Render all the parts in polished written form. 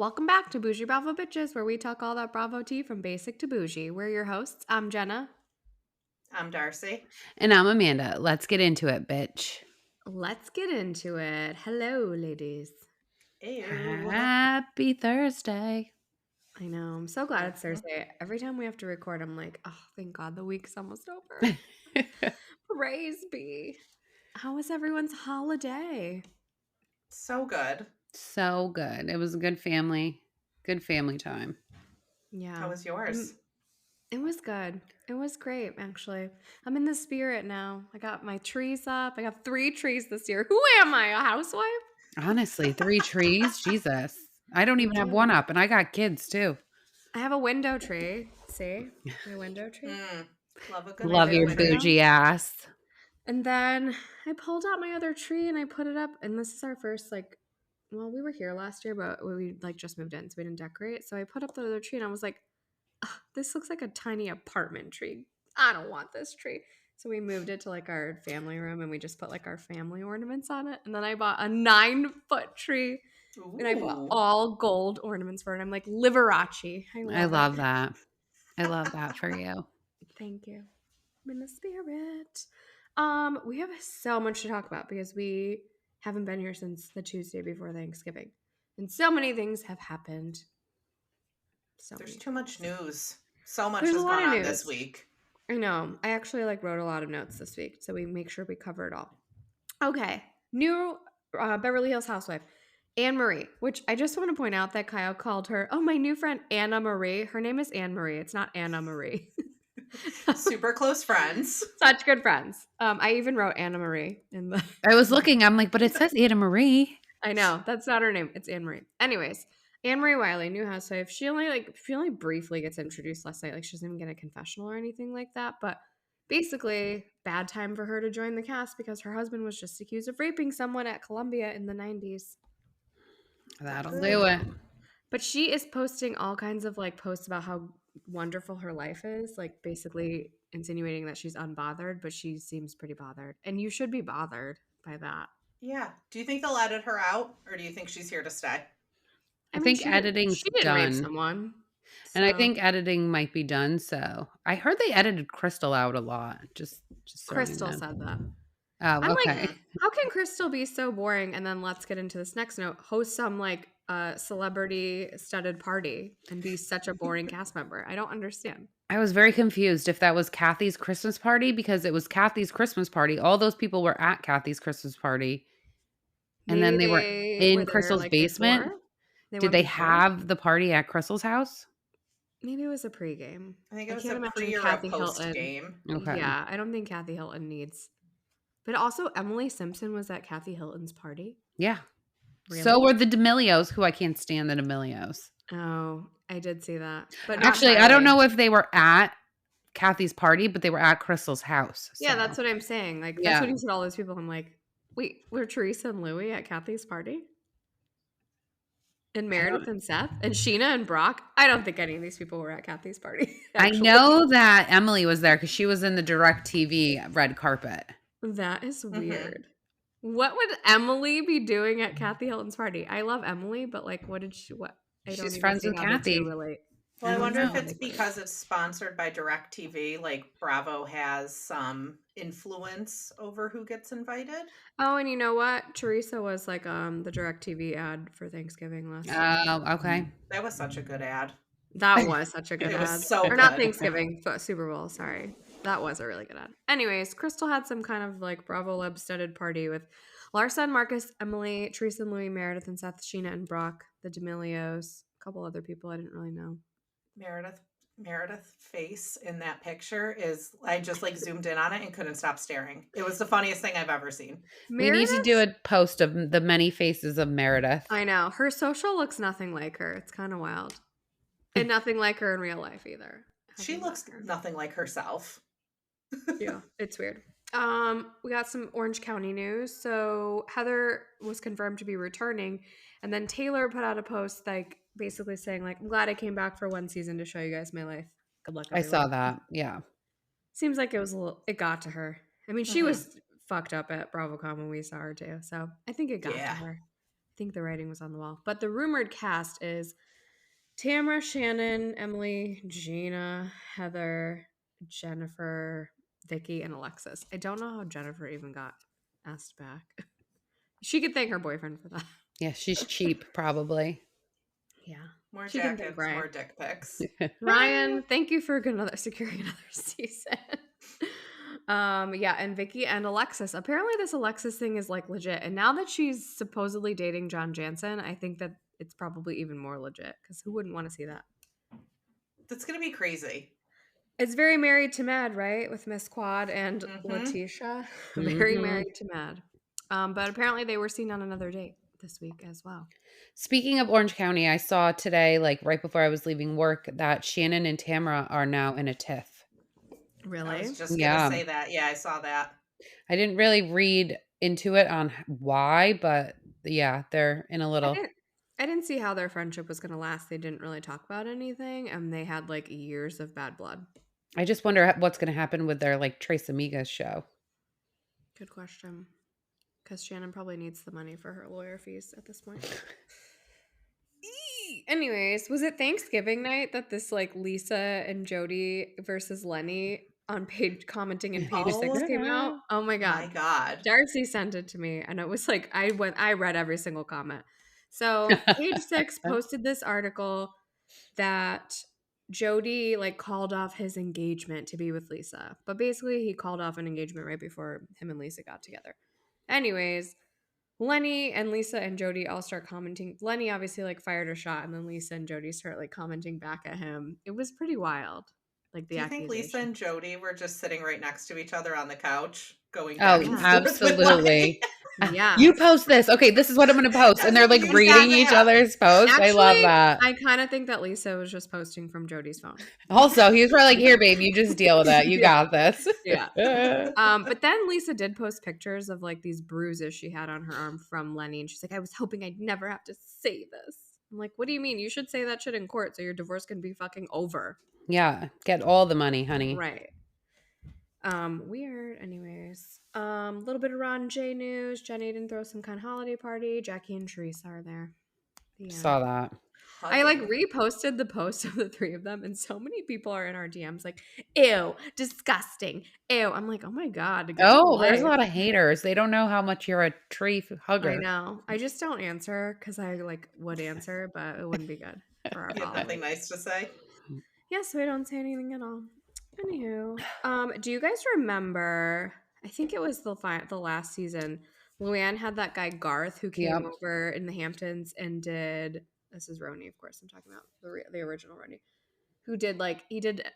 Welcome back to Boujee Bravo Bitches, where we talk all that Bravo tea from basic to bougie. We're your hosts. I'm Jenna. I'm Darcy. And I'm Amanda. Let's get into it, bitch. Let's get into it. Hello, ladies. Ew. Happy Thursday. I know. I'm so glad it's Thursday. Every time we have to record, I'm like, oh, thank God the week's almost over. Praise be. How was everyone's holiday? So good. So good. It was a good family time. Yeah. How was yours? It was good. It was great, actually. I'm in the spirit now. I got my trees up. I got 3 trees this year. Who am I, a housewife? Honestly, 3 trees. Jesus. I don't even have do. one up, and I got kids too. I have a window tree. See? My window tree. Love a good Love your window tree. bougie ass. And then I pulled out my other tree and I put it up. And this is our first, we were here last year, but we just moved in, so we didn't decorate. So I put up the other tree and I was like, this looks like a tiny apartment tree. I don't want this tree. So we moved it to our family room and we just put our family ornaments on it. And then I bought a 9-foot tree. Ooh. And I bought all gold ornaments for it. I'm like, Liberace. I love it. that. I love that for you. Thank you. I'm in the spirit. We have so much to talk about because we haven't been here since the Tuesday before Thanksgiving. And so many things have happened. There's too much news. So much There's has a lot gone of on this news. week. I know. I actually wrote a lot of notes this week, so we make sure we cover it all. Okay. New Beverly Hills housewife, Anne Marie, which I just want to point out that Kyle called her, my new friend Anna Marie. Her name is Anne Marie. It's not Anna Marie. Super close friends. Such good friends. I even wrote Anna Marie in the. I was looking. I'm like, but it says Anna Marie. I know that's not her name. It's Anne Marie. Anyways, Anne Marie Wiley, new housewife. She only briefly gets introduced last night. She doesn't even get a confessional or anything like that. But basically, bad time for her to join the cast because her husband was just accused of raping someone at Columbia in the 90s. That'll do it. But she is posting all kinds of posts about how wonderful her life is, basically insinuating that she's unbothered, but she seems pretty bothered. And you should be bothered by that. Yeah. Do you think they'll edit her out, or do you think she's here to stay? I think editing's she didn't done. rape someone. And I think editing might be done. So I heard they edited Crystal out a lot. Just Crystal said that. Oh, I'm okay. how can Crystal be so boring? And then let's get into this next note. Host some celebrity studded party and be such a boring cast member. I don't understand. I was very confused if that was Kathy's Christmas party because it was Kathy's Christmas party. All those people were at Kathy's Christmas party. And then they were in Crystal's basement. Did they have the party at Crystal's house? Maybe it was a pregame. I think it was a pre or a post game. Okay. Yeah, I don't think Kathy Hilton needs. But also, Emily Simpson was at Kathy Hilton's party. Yeah. Really? So were the D'Amelios, who I can't stand the D'Amelios. Oh, I did see that. But actually, I don't know if they were at Kathy's party, but they were at Crystal's house. So. Yeah, that's what I'm saying. That's what he said. All those people. I'm like, wait, were Teresa and Louie at Kathy's party? And Meredith and Seth and Sheena and Brock. I don't think any of these people were at Kathy's party. I know that Emily was there because she was in the DirecTV red carpet. That is weird. What would Emily be doing at Kathy Hilton's party? I love Emily, but what did she? What? She's friends with Kathy. Well, I wonder if it's because it's sponsored by DirecTV. Bravo has some influence over who gets invited. Oh, and you know what? Teresa was the DirecTV ad for Thanksgiving last year. Oh, okay. That was such a good ad. That was such a good ad. Was so or not Thanksgiving, but Super Bowl. Sorry. That was a really good ad. Anyways, Crystal had some kind of Bravo Leb studded party with Larsa and Marcus, Emily, Teresa and Louie, Meredith and Seth, Sheena and Brock, the D'Amelios, a couple other people I didn't really know. Meredith's face in that picture is, I just zoomed in on it and couldn't stop staring. It was the funniest thing I've ever seen. We need to do a post of the many faces of Meredith. I know. Her social looks nothing like her. It's kind of wild. And nothing like her in real life either. She looks nothing like herself. Yeah, it's weird. We got some Orange County news. So Heather was confirmed to be returning, and then Taylor put out a post basically saying I'm glad I came back for one season to show you guys my life. Good luck, everyone. I saw that. Yeah. Seems like it got to her. I mean, she was fucked up at BravoCon when we saw her too. So I think it got to her. think the writing was on the wall. But the rumored cast is Tamra, Shannon, Emily, Gina, Heather, Jennifer, Vicky, and Alexis. I don't know how Jennifer even got asked back. She could thank her boyfriend for that. Yeah, she's cheap, probably. Yeah. More jackets, more dick pics. Ryan, thank you for securing another season. Yeah, and Vicky and Alexis. Apparently this Alexis thing is like legit. And now that she's supposedly dating John Jansen, I think that it's probably even more legit, because who wouldn't want to see that? That's gonna be crazy. It's very Married to Mad, right? With Miss Quad and Letitia. Very Married to Mad. But apparently they were seen on another date this week as well. Speaking of Orange County, I saw today, like right before I was leaving work, that Shannon and Tamra are now in a tiff. Really? I was just gonna say that. Yeah, I saw that. I didn't really read into it on why, but yeah, they're in a little. I didn't see how their friendship was going to last. They didn't really talk about anything, and they had like years of bad blood. I just wonder what's going to happen with their like Tres Amigas show. Good question. Because Shannon probably needs the money for her lawyer fees at this point. Anyways, was it Thanksgiving night that this like Lisa and Jody versus Lenny on page commenting in page 6 came out? Oh my god. My god. Darcy sent it to me, and it was like I read every single comment. So page 6 posted this article that Jody like called off his engagement to be with Lisa. But basically he called off an engagement right before him and Lisa got together. Anyways, Lenny and Lisa and Jody all start commenting. Lenny obviously like fired a shot, and then Lisa and Jody start like commenting back at him. It was pretty wild. Like the Do you think Lisa and Jody were just sitting right next to each other on the couch going back and forth? Absolutely. Yeah. You post this. Okay, this is what I'm going to post. And they're like reading each other's posts. Actually, I love that. I kind of think that Lisa was just posting from Jody's phone. Also, he was probably like, here, babe, you just deal with it. You got this. Yeah. But then Lisa did post pictures of like these bruises she had on her arm from Lenny. And she's like, I was hoping I'd never have to say this. I'm like, what do you mean? You should say that shit in court so your divorce can be fucking over. Yeah. Get all the money, honey. Right. Weird. Anyways, a little bit of Ron J news. Jenny didn't throw some kind of holiday party. Jackie and Teresa are there. Saw that. I like reposted the post of the three of them, and so many people are in our DMs like, ew, disgusting, ew. I'm like, oh my god. There's a lot of haters. They don't know how much you're a tree hugger. I know. I just don't answer because I like would answer, but it wouldn't be good for our followers. Nothing nice to say. Yeah, so I don't say anything at all. Anywho, do you guys remember? I think it was the last season. Luann had that guy Garth who came over in the Hamptons and did. This is Roni, of course. I'm talking about the original Roni, who did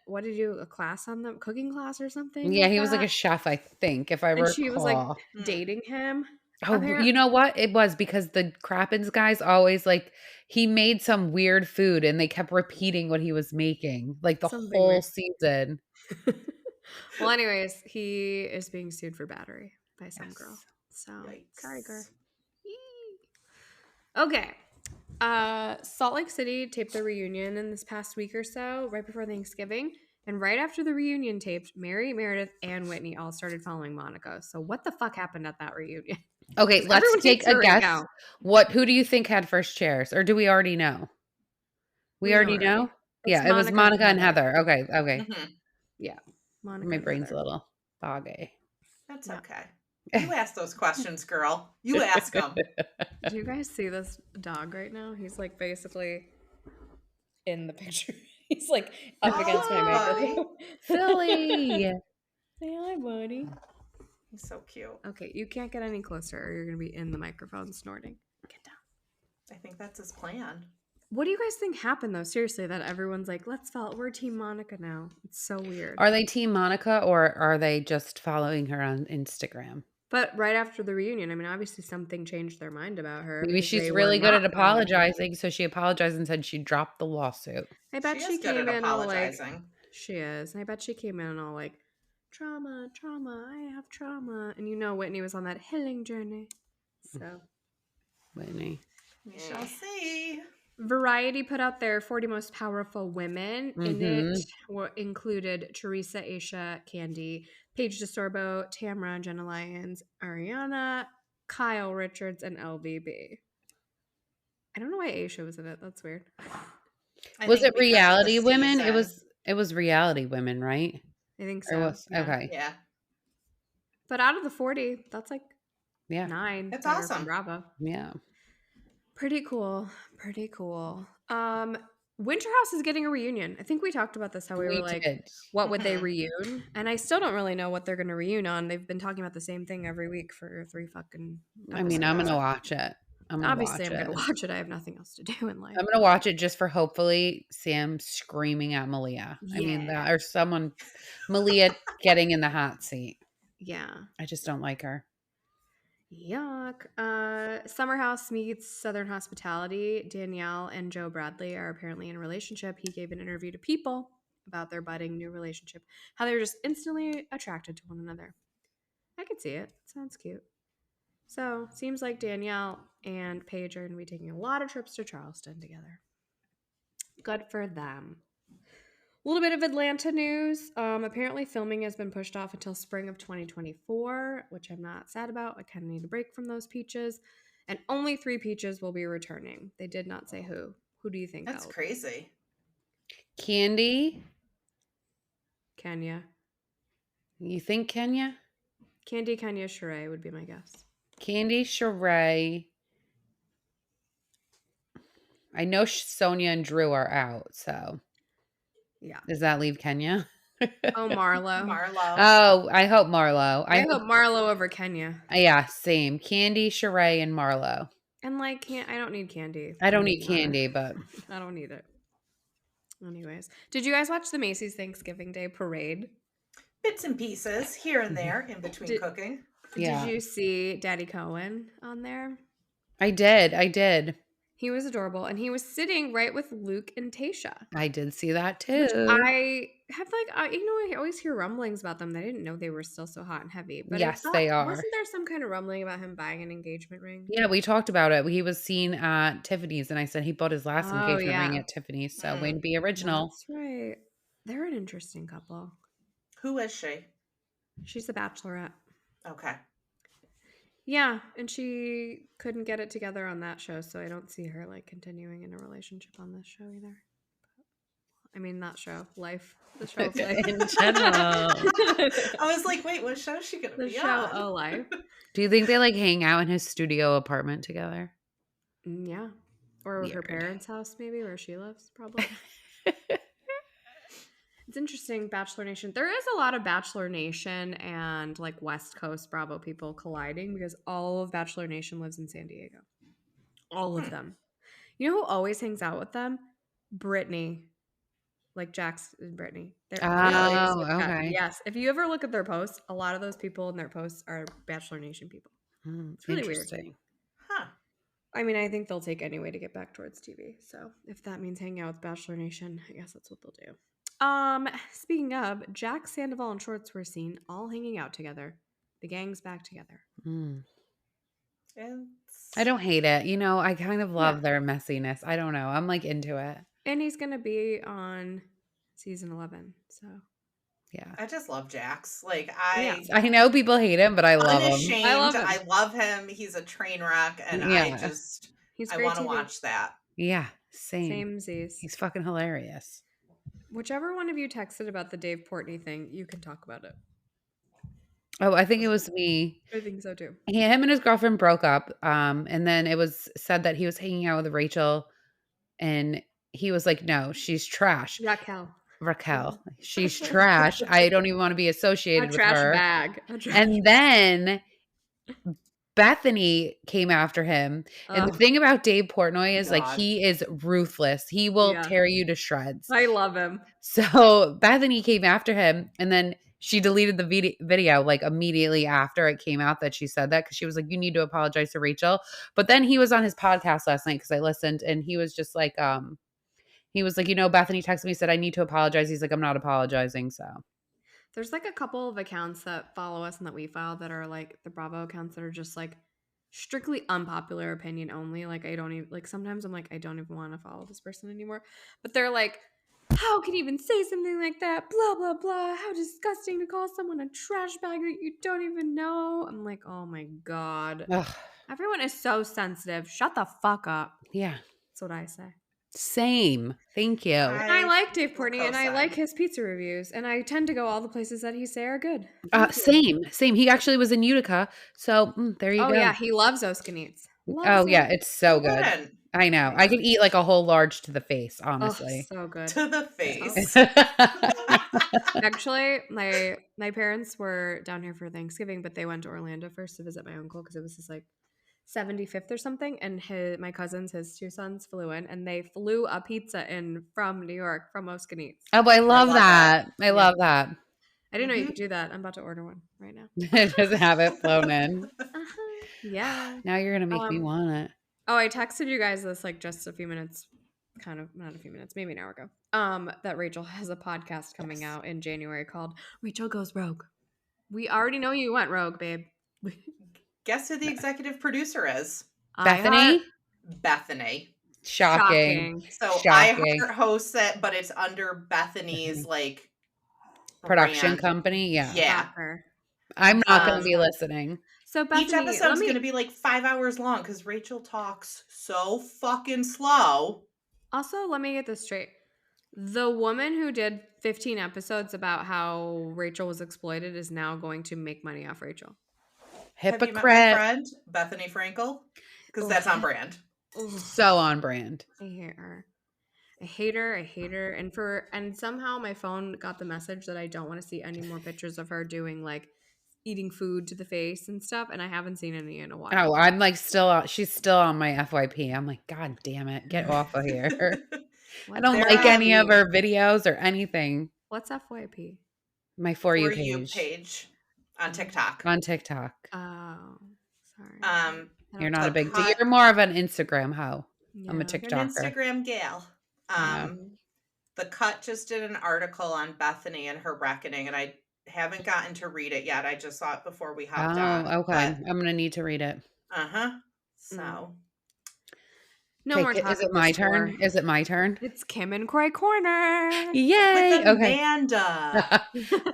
what did you do? A class on them, cooking class or something? Yeah, he was like a chef, I think, if I recall. And she was like dating him. Oh, apparently. You know what? It was because the Crappens guys always like he made some weird food and they kept repeating what he was making like the whole season. Well, anyways, he is being sued for battery by some girl. So, sorry, girl. Okay. Salt Lake City taped the reunion in this past week or so, right before Thanksgiving. And right after the reunion taped, Mary, Meredith, and Whitney all started following Monica. So what the fuck happened at that reunion? Okay, let's take a guess. Who do you think had first chairs? Or do we already know? We already know? Yeah, it was Monica and Heather. Okay. Mm-hmm. Yeah. Monica. My brain's a little foggy. That's okay. You ask those questions, girl. You ask them. Do you guys see this dog right now? He's like basically in the picture. He's like up against my microphone. Philly. Say hi, buddy. He's so cute. Okay, you can't get any closer or you're going to be in the microphone snorting. Get down. I think that's his plan. What do you guys think happened, though? Seriously, that everyone's like, we're Team Monica now. It's so weird. Are they Team Monica or are they just following her on Instagram? But right after the reunion, I mean, obviously something changed their mind about her. Maybe she's really good at apologizing, so she apologized and said she dropped the lawsuit. I bet she came in all like, she is. And I bet she came in all like, trauma, I have trauma. And Whitney was on that healing journey. So. Whitney. We shall see. Variety put out their 40 most powerful women. In it included Teresa, Aisha, Candy, Paige DeSorbo, Tamra, Jenna Lyons, Ariana, Kyle Richards, and LVB. I don't know why Aisha was in it. That's weird. Was it Reality Women? It was Reality Women, right? I think so. Okay. Yeah. But out of the 40, that's like 9. That's awesome. Bravo. Yeah. Pretty cool. Pretty cool. Winter House is getting a reunion. I think we talked about this, how we were like, what would they reunion? And I still don't really know what they're going to reunion on. They've been talking about the same thing every week for 3 fucking episodes. I mean, I'm going to watch it. Obviously, I'm going to watch it. I have nothing else to do in life. I'm going to watch it just for hopefully Sam screaming at Malia. Yeah. I mean, or someone, Malia getting in the hot seat. Yeah. I just don't like her. Yuck. Summer House meets Southern Hospitality. Danielle and Joe Bradley are apparently in a relationship. He gave an interview to People about their budding new relationship, how they were just instantly attracted to one another. I could see it. Sounds cute. So, seems like Danielle and Paige are going to be taking a lot of trips to Charleston together. Good for them. A little bit of Atlanta news. Apparently filming has been pushed off until spring of 2024, which I'm not sad about. I kind of need a break from those peaches. And only 3 peaches will be returning. They did not say who. Who do you think? That's crazy. Candy? Kenya. You think Kenya? Candy, Kenya, Sheree would be my guess. Candy, Sheree. I know Sonia and Drew are out, so. Yeah. Does that leave Kenya? Oh, Marlo. Oh, I hope Marlo. I hope Marlo over Kenya. Yeah, same. Candy, Sheree, and Marlo. And like, I don't need Candy. I don't need Candy, but. I don't need it. Anyways. Did you guys watch the Macy's Thanksgiving Day Parade? Bits and pieces here and there in between cooking. Did you see Daddy Cohen on there? I did. He was adorable, and he was sitting right with Luke and Tayshia. I did see that too. I have I always hear rumblings about them. I didn't know they were still so hot and heavy. But yes, they are. Wasn't there some kind of rumbling about him buying an engagement ring? Yeah, we talked about it. He was seen at Tiffany's, and I said he bought his last engagement ring at Tiffany's. So wouldn't be original. That's right. They're an interesting couple. Who is she? She's a bachelorette. Okay. Yeah, and she couldn't get it together on that show, so I don't see her like continuing in a relationship on this show either. I mean, not show, life. The show of life. In general. I was like, wait, what show is she going to be on? The show of life. Do you think they like hang out in his studio apartment together? Yeah. Or her parents' house, maybe, where she lives, probably. It's interesting, Bachelor Nation. There is a lot of Bachelor Nation and like West Coast Bravo people colliding because all of Bachelor Nation lives in San Diego. All of them. You know who always hangs out with them? Brittany. Like Jax and Brittany. Okay. Yes. If you ever look at their posts, a lot of those people in their posts are Bachelor Nation people. It's really weird. Huh. I mean, I think they'll take any way to get back towards TV. So if that means hanging out with Bachelor Nation, I guess that's what they'll do. Speaking of, Jack, Sandoval, and Schwartz were seen all hanging out together. The gang's back together. I don't hate it. You know, I kind of love their messiness. I don't know. I'm like into it. And he's going to be on season 11. So, yeah. I just love Jax. Like, I know people hate him, but I love him. I love him. He's a train wreck. And I want to watch that. Yeah. Same. Samesies. He's fucking hilarious. Whichever one of you texted about the Dave Portnoy thing, you can talk about it. Oh, I think it was me. I think so too. Him and his girlfriend broke up. And then it was said that he was hanging out with Rachel, and he was like, "No, she's trash." Raquel. She's trash. I don't even want to be associated with her. Bag. And then Bethany came after him. And the thing about Dave Portnoy is like he is ruthless. He will tear you to shreds. I love him. So Bethany came after him, and then she deleted the video like immediately after it came out that she said that, because she was like, "You need to apologize to Rachel." But then he was on his podcast last night because I listened, and he was just like, he was like, you know, Bethany texted me, said, "I need to apologize." He's like, "I'm not apologizing." So there's like a couple of accounts that follow us and that we follow that are like the Bravo accounts that are just like strictly unpopular opinion only. Like I don't even like, sometimes I'm like, I don't even want to follow this person anymore. But they're like, how can you even say something like that? Blah, blah, blah. How disgusting to call someone a trash bag that you don't even know. I'm like, oh my God. Ugh. Everyone is so sensitive. Shut the fuck up. Yeah. That's what I say. Same. Thank you. And I like Dave Portnoy, and I like his pizza reviews, and I tend to go all the places that he say are good. Same. He actually was in Utica, so there you go. Oh yeah, he loves Oskinites. Yeah, it's so good. I know. I could eat like a whole large to the face, honestly. Oh, so good. To the face. Actually, my parents were down here for Thanksgiving, but they went to Orlando first to visit my uncle because it was his like 75th or something, and my cousins, his 2 sons, flew in, and they flew a pizza in from New York, from Oskinites. Oh, I love that. I love that. I didn't know you could do that. I'm about to order one right now. Just have it flown in. Yeah. Now you're going to make me want it. Oh, I texted you guys this like just a few minutes, kind of not a few minutes, maybe an hour ago. That Rachel has a podcast coming out in January called Rachel Goes Rogue. We already know you went rogue, babe. Guess who the executive producer is? Bethany? Bethany. Shocking. So iHeart hosts it, but it's under Bethany's like production brand. company. Yeah. Yeah. I'm not going to be listening. So Bethany, each episode is going to be like 5 hours long because Rachel talks so fucking slow. Also, let me get this straight. The woman who did 15 episodes about how Rachel was exploited is now going to make money off Rachel. Hypocrite. Have you met my friend, Bethany Frankel? Because that's on brand. So on brand. I hate her. I hate her. And somehow my phone got the message that I don't want to see any more pictures of her doing like eating food to the face and stuff, and I haven't seen any in a while. Oh, I'm like she's still on my FYP. I'm like, God damn it, get off of here. I don't like any of her videos or anything. What's FYP? My For You page on TikTok. On TikTok. Oh, sorry. You're not a big deal. You're more of an Instagram hoe. Yeah. I'm a TikToker. You're an Instagram gal. The Cut just did an article on Bethany and her reckoning, and I haven't gotten to read it yet. I just saw it before we hopped on. Okay. I'm going to need to read it. So. No more talk. Is it my turn? Is it my turn? It's Kim and Croy Corner. Yay. With Amanda.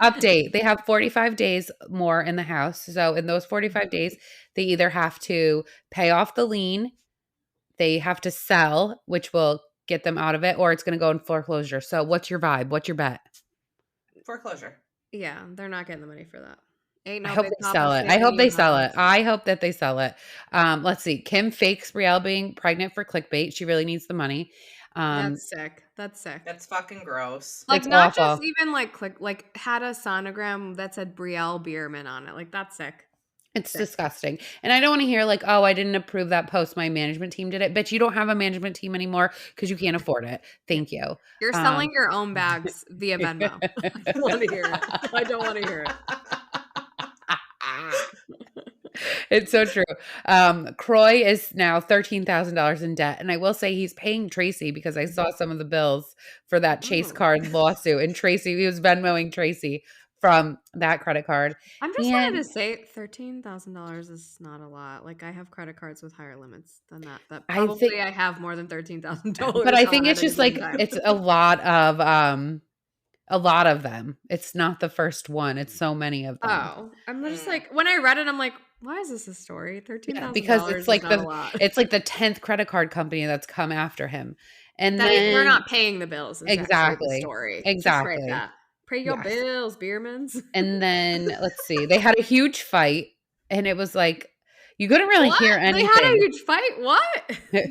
Update. They have 45 days more in the house. So in those 45 days, they either have to pay off the lien, they have to sell, which will get them out of it, or it's going to go in foreclosure. So what's your vibe? What's your bet? Foreclosure. Yeah, they're not getting the money for that. I hope they sell it. I hope they sell it. I hope that they sell it. Let's see. Kim fakes Brielle being pregnant for clickbait. She really needs the money. That's sick. That's fucking gross. Like it's not awful. Just even like had a sonogram that said Brielle Biermann on it. Like that's sick. It's disgusting. And I don't want to hear like, oh, I didn't approve that post. My management team did it. Bitch, you don't have a management team anymore because you can't afford it. Thank you. You're selling your own bags via Venmo. I don't want to hear it. I don't want to hear it. It's so true. Croy is now $13,000 in debt. And I will say he's paying Tracy because I saw some of the bills for that Chase card lawsuit. And he was Venmoing Tracy from that credit card. I'm just wanted to say $13,000 is not a lot. Like I have credit cards with higher limits than that. But probably I have more than $13,000. But I think it's just like it's a lot of them. It's not the first one. It's so many of them. Oh, I'm just like when I read it, I'm like, why is this a story? $13,000 because it's like it's like the 10th credit card company that's come after him, and then they're not paying the bills. Exactly. The story. Exactly. Just write that. Pay your bills, Biermanns. And then let's see, they had a huge fight, and it was like you couldn't really hear anything. They had a huge fight. What?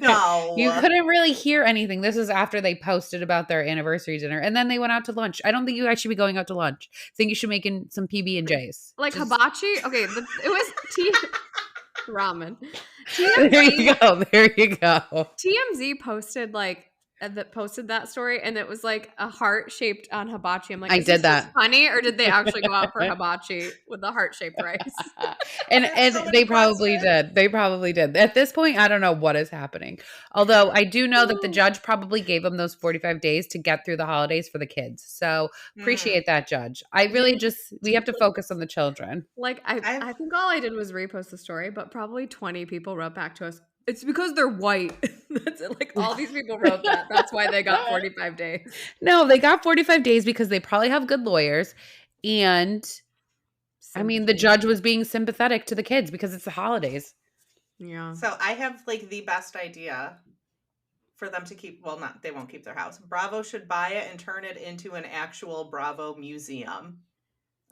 No, you couldn't really hear anything. This is after they posted about their anniversary dinner, and then they went out to lunch. I don't think you guys should be going out to lunch. I think you should make in some PB&Js, like hibachi. Okay, it was ramen. There you go. TMZ posted that story, and it was like a heart shaped on hibachi. I'm like, I did that funny, or did they actually go out for hibachi with the heart shaped rice? and they probably did. They probably did. At this point, I don't know what is happening. Although I do know that the judge probably gave them those 45 days to get through the holidays for the kids. So appreciate that, judge. I really we have to focus on the children. Like I think all I did was repost the story, but probably 20 people wrote back to us. It's because they're white. That's it. Like all these people wrote that. That's why they got 45 days. No, they got 45 days because they probably have good lawyers. And I mean, the judge was being sympathetic to the kids because it's the holidays. Yeah. So I have like the best idea for them to keep. Well, they won't keep their house. Bravo should buy it and turn it into an actual Bravo museum.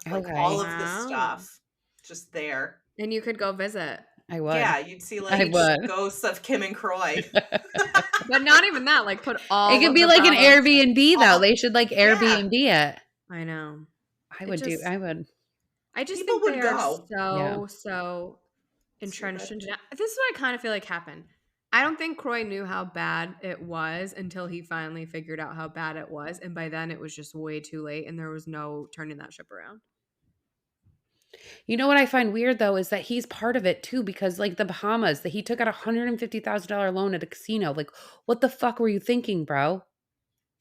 Like all of the stuff just there. And you could go visit. I would. Yeah, you'd see I would. ghosts of Kim and Croy. But not even that. Like put all. It could be like an Airbnb though. They should like Airbnb it. I know. I would. I just People think would they go. are so entrenched into that. This is what I kind of feel like happened. I don't think Croy knew how bad it was until he finally figured out how bad it was. And by then it was just way too late and there was no turning that ship around. You know what I find weird though is that he's part of it too because like the Bahamas, that he took out $150,000 loan at a casino. Like, what the fuck were you thinking, bro?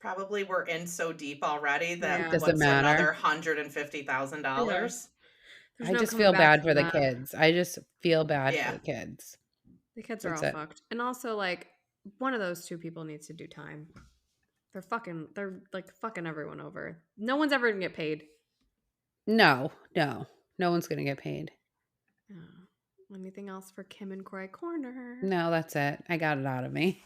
Probably we're in so deep already that doesn't matter. Another $150,000. I just feel bad for the kids. I just feel bad for the kids. The kids are all fucked. And also like one of those two people needs to do time. They're like fucking everyone over. No one's ever gonna get paid. No one's gonna get paid. Anything else for Kim and Croy Corner? No, that's it. I got it out of me.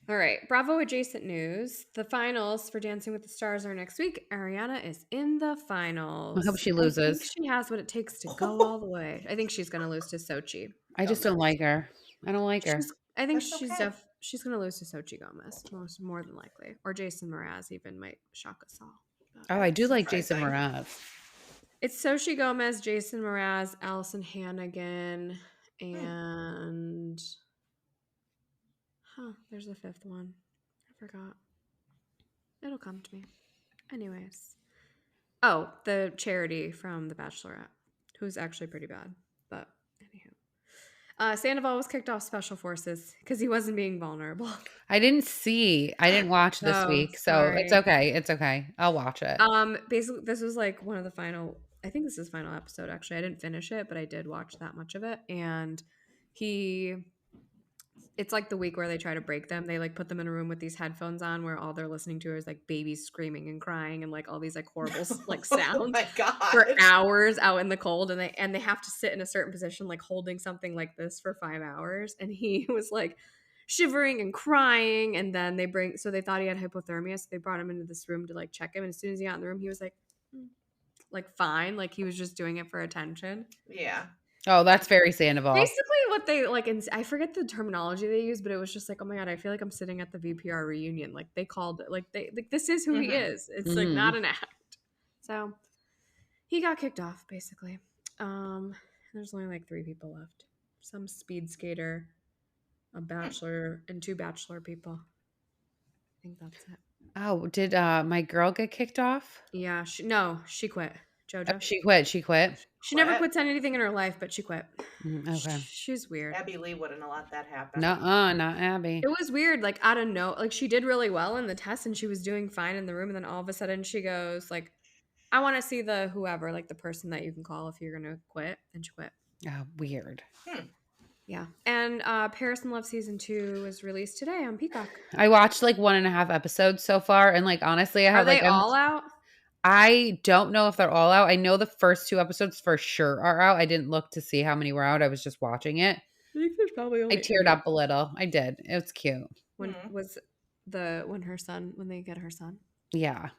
All right, Bravo adjacent news. The finals for Dancing with the Stars are next week. Ariana is in the finals. I hope she loses. I think she has what it takes to go all the way. I think she's going to lose to Sochi. I just don't like her. I don't like her. I think she's going to lose to Sochi Gomez, more than likely. Or Jason Mraz even might shock us all. Oh, I do like Jason Mraz. It's Sochi Gomez, Jason Mraz, Allison Hannigan, and... there's a fifth one. I forgot. It'll come to me. Anyways. Oh, the Charity from The Bachelorette, who's actually pretty bad. But anywho. Sandoval was kicked off Special Forces because he wasn't being vulnerable. I didn't watch this week, so it's okay. It's okay. I'll watch it. Basically, this was like one of the final... I think this is the final episode, actually. I didn't finish it, but I did watch that much of it. And it's like the week where they try to break them. They like put them in a room with these headphones on where all they're listening to is like babies screaming and crying and like all these like horrible like sounds oh my God. for hours out in the cold. And they have to sit in a certain position, like holding something like this for 5 hours. And he was like shivering and crying. And then they thought he had hypothermia. So they brought him into this room to like check him. And as soon as he got in the room, he was like fine. Like he was just doing it for attention. Yeah. Oh, that's very Sandoval. Basically what they like, and I forget the terminology they use, but it was just like, oh my God, I feel like I'm sitting at the VPR reunion. Like they called it, like this is who he is. It's like not an act. So he got kicked off basically. There's only like 3 people left. Some speed skater, a bachelor, and 2 bachelor people. I think that's it. Oh, did my girl get kicked off? Yeah, she quit. JoJo. Oh, she quit. She never quits anything in her life, but she quit. Okay. She's weird. Abby Lee wouldn't have let that happen. Nuh-uh, not Abby. It was weird. Like, I don't know. Like, she did really well in the test and she was doing fine in the room. And then all of a sudden she goes, like, I want to see the whoever, like the person that you can call if you're going to quit. And she quit. Oh, weird. Yeah. And Paris in Love Season 2 was released today on Peacock. I watched like 1.5 episodes so far. And like, honestly, I have like... Are they all out? I don't know if they're all out. I know the first 2 episodes for sure are out. I didn't look to see how many were out. I was just watching it. I think there's probably only... I teared up a little. I did. It was cute. When they get her son? Yeah.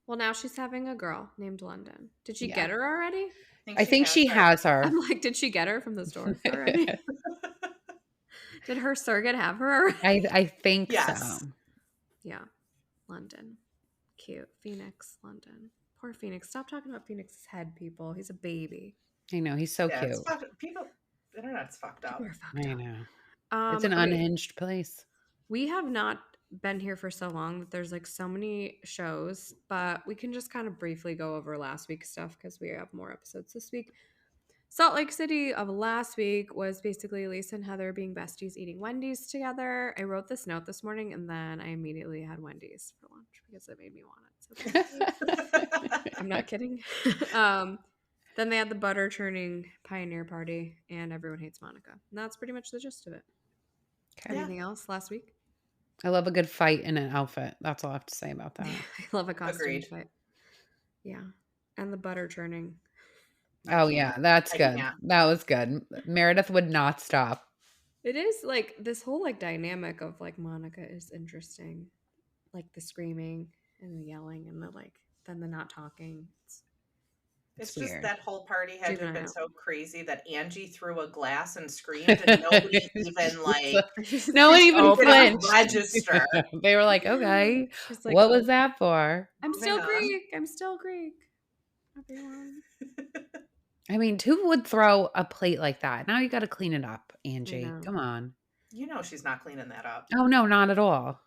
Well, now she's having a girl named London. Did she get her already? I think she has her. I'm like, did she get her from the store already? Did her surrogate have her already? I think so. Yeah. London. Cute. Phoenix, London. Poor Phoenix. Stop talking about Phoenix's head, people. He's a baby. I know. He's so cute. The internet's fucked up. I know. It's an unhinged place. We have not been here for so long that there's like so many shows, but we can just kind of briefly go over last week's stuff because we have more episodes this week. Salt Lake City of last week was basically Lisa and Heather being besties eating Wendy's together. I wrote this note this morning and then I immediately had Wendy's for lunch because it made me want it. So I'm not kidding. Then they had the butter churning pioneer party and everyone hates Monica. And that's pretty much the gist of it. Okay. Anything else last week? I love a good fight in an outfit. That's all I have to say about that. I love a costume fight. Yeah. And the butter churning. Oh, yeah. That's good. That was good. Meredith would not stop. It is like this whole like dynamic of like Monica is interesting, like the screaming and the yelling and the like, then the not talking. It's just weird. that whole party had to have been Juvenile. so crazy that Angie threw a glass and screamed, and nobody even like no one even didn't flinched. register. They were like, okay, She's like, what was that for? I'm still Moving on. Greek. I'm still Greek. Everyone. I mean, who would throw a plate like that? Now you got to clean it up, Angie. know. Come on. You know she's not cleaning that up. Oh, no, not at all.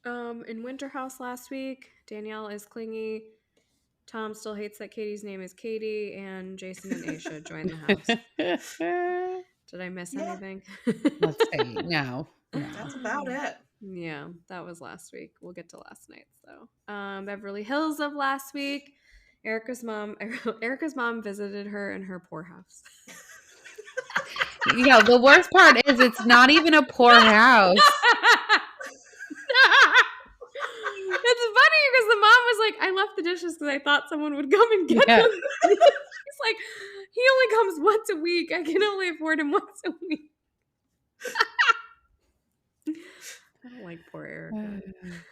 In Winter House last week, Danielle is clingy. Tom still hates that Katie's name is Katie, and Jason and Aisha joined the house. Did I miss anything? Let's see. No. That's about it. Yeah, that was last week. We'll get to last night's though. Beverly Hills of last week. Erica's mom visited her in her poor house. Yeah, the worst part is it's not even a poor house. It's funny because the mom was like, I left the dishes because I thought someone would come and get them. He's like, he only comes once a week. I can only afford him once a week. I don't like poor Erica.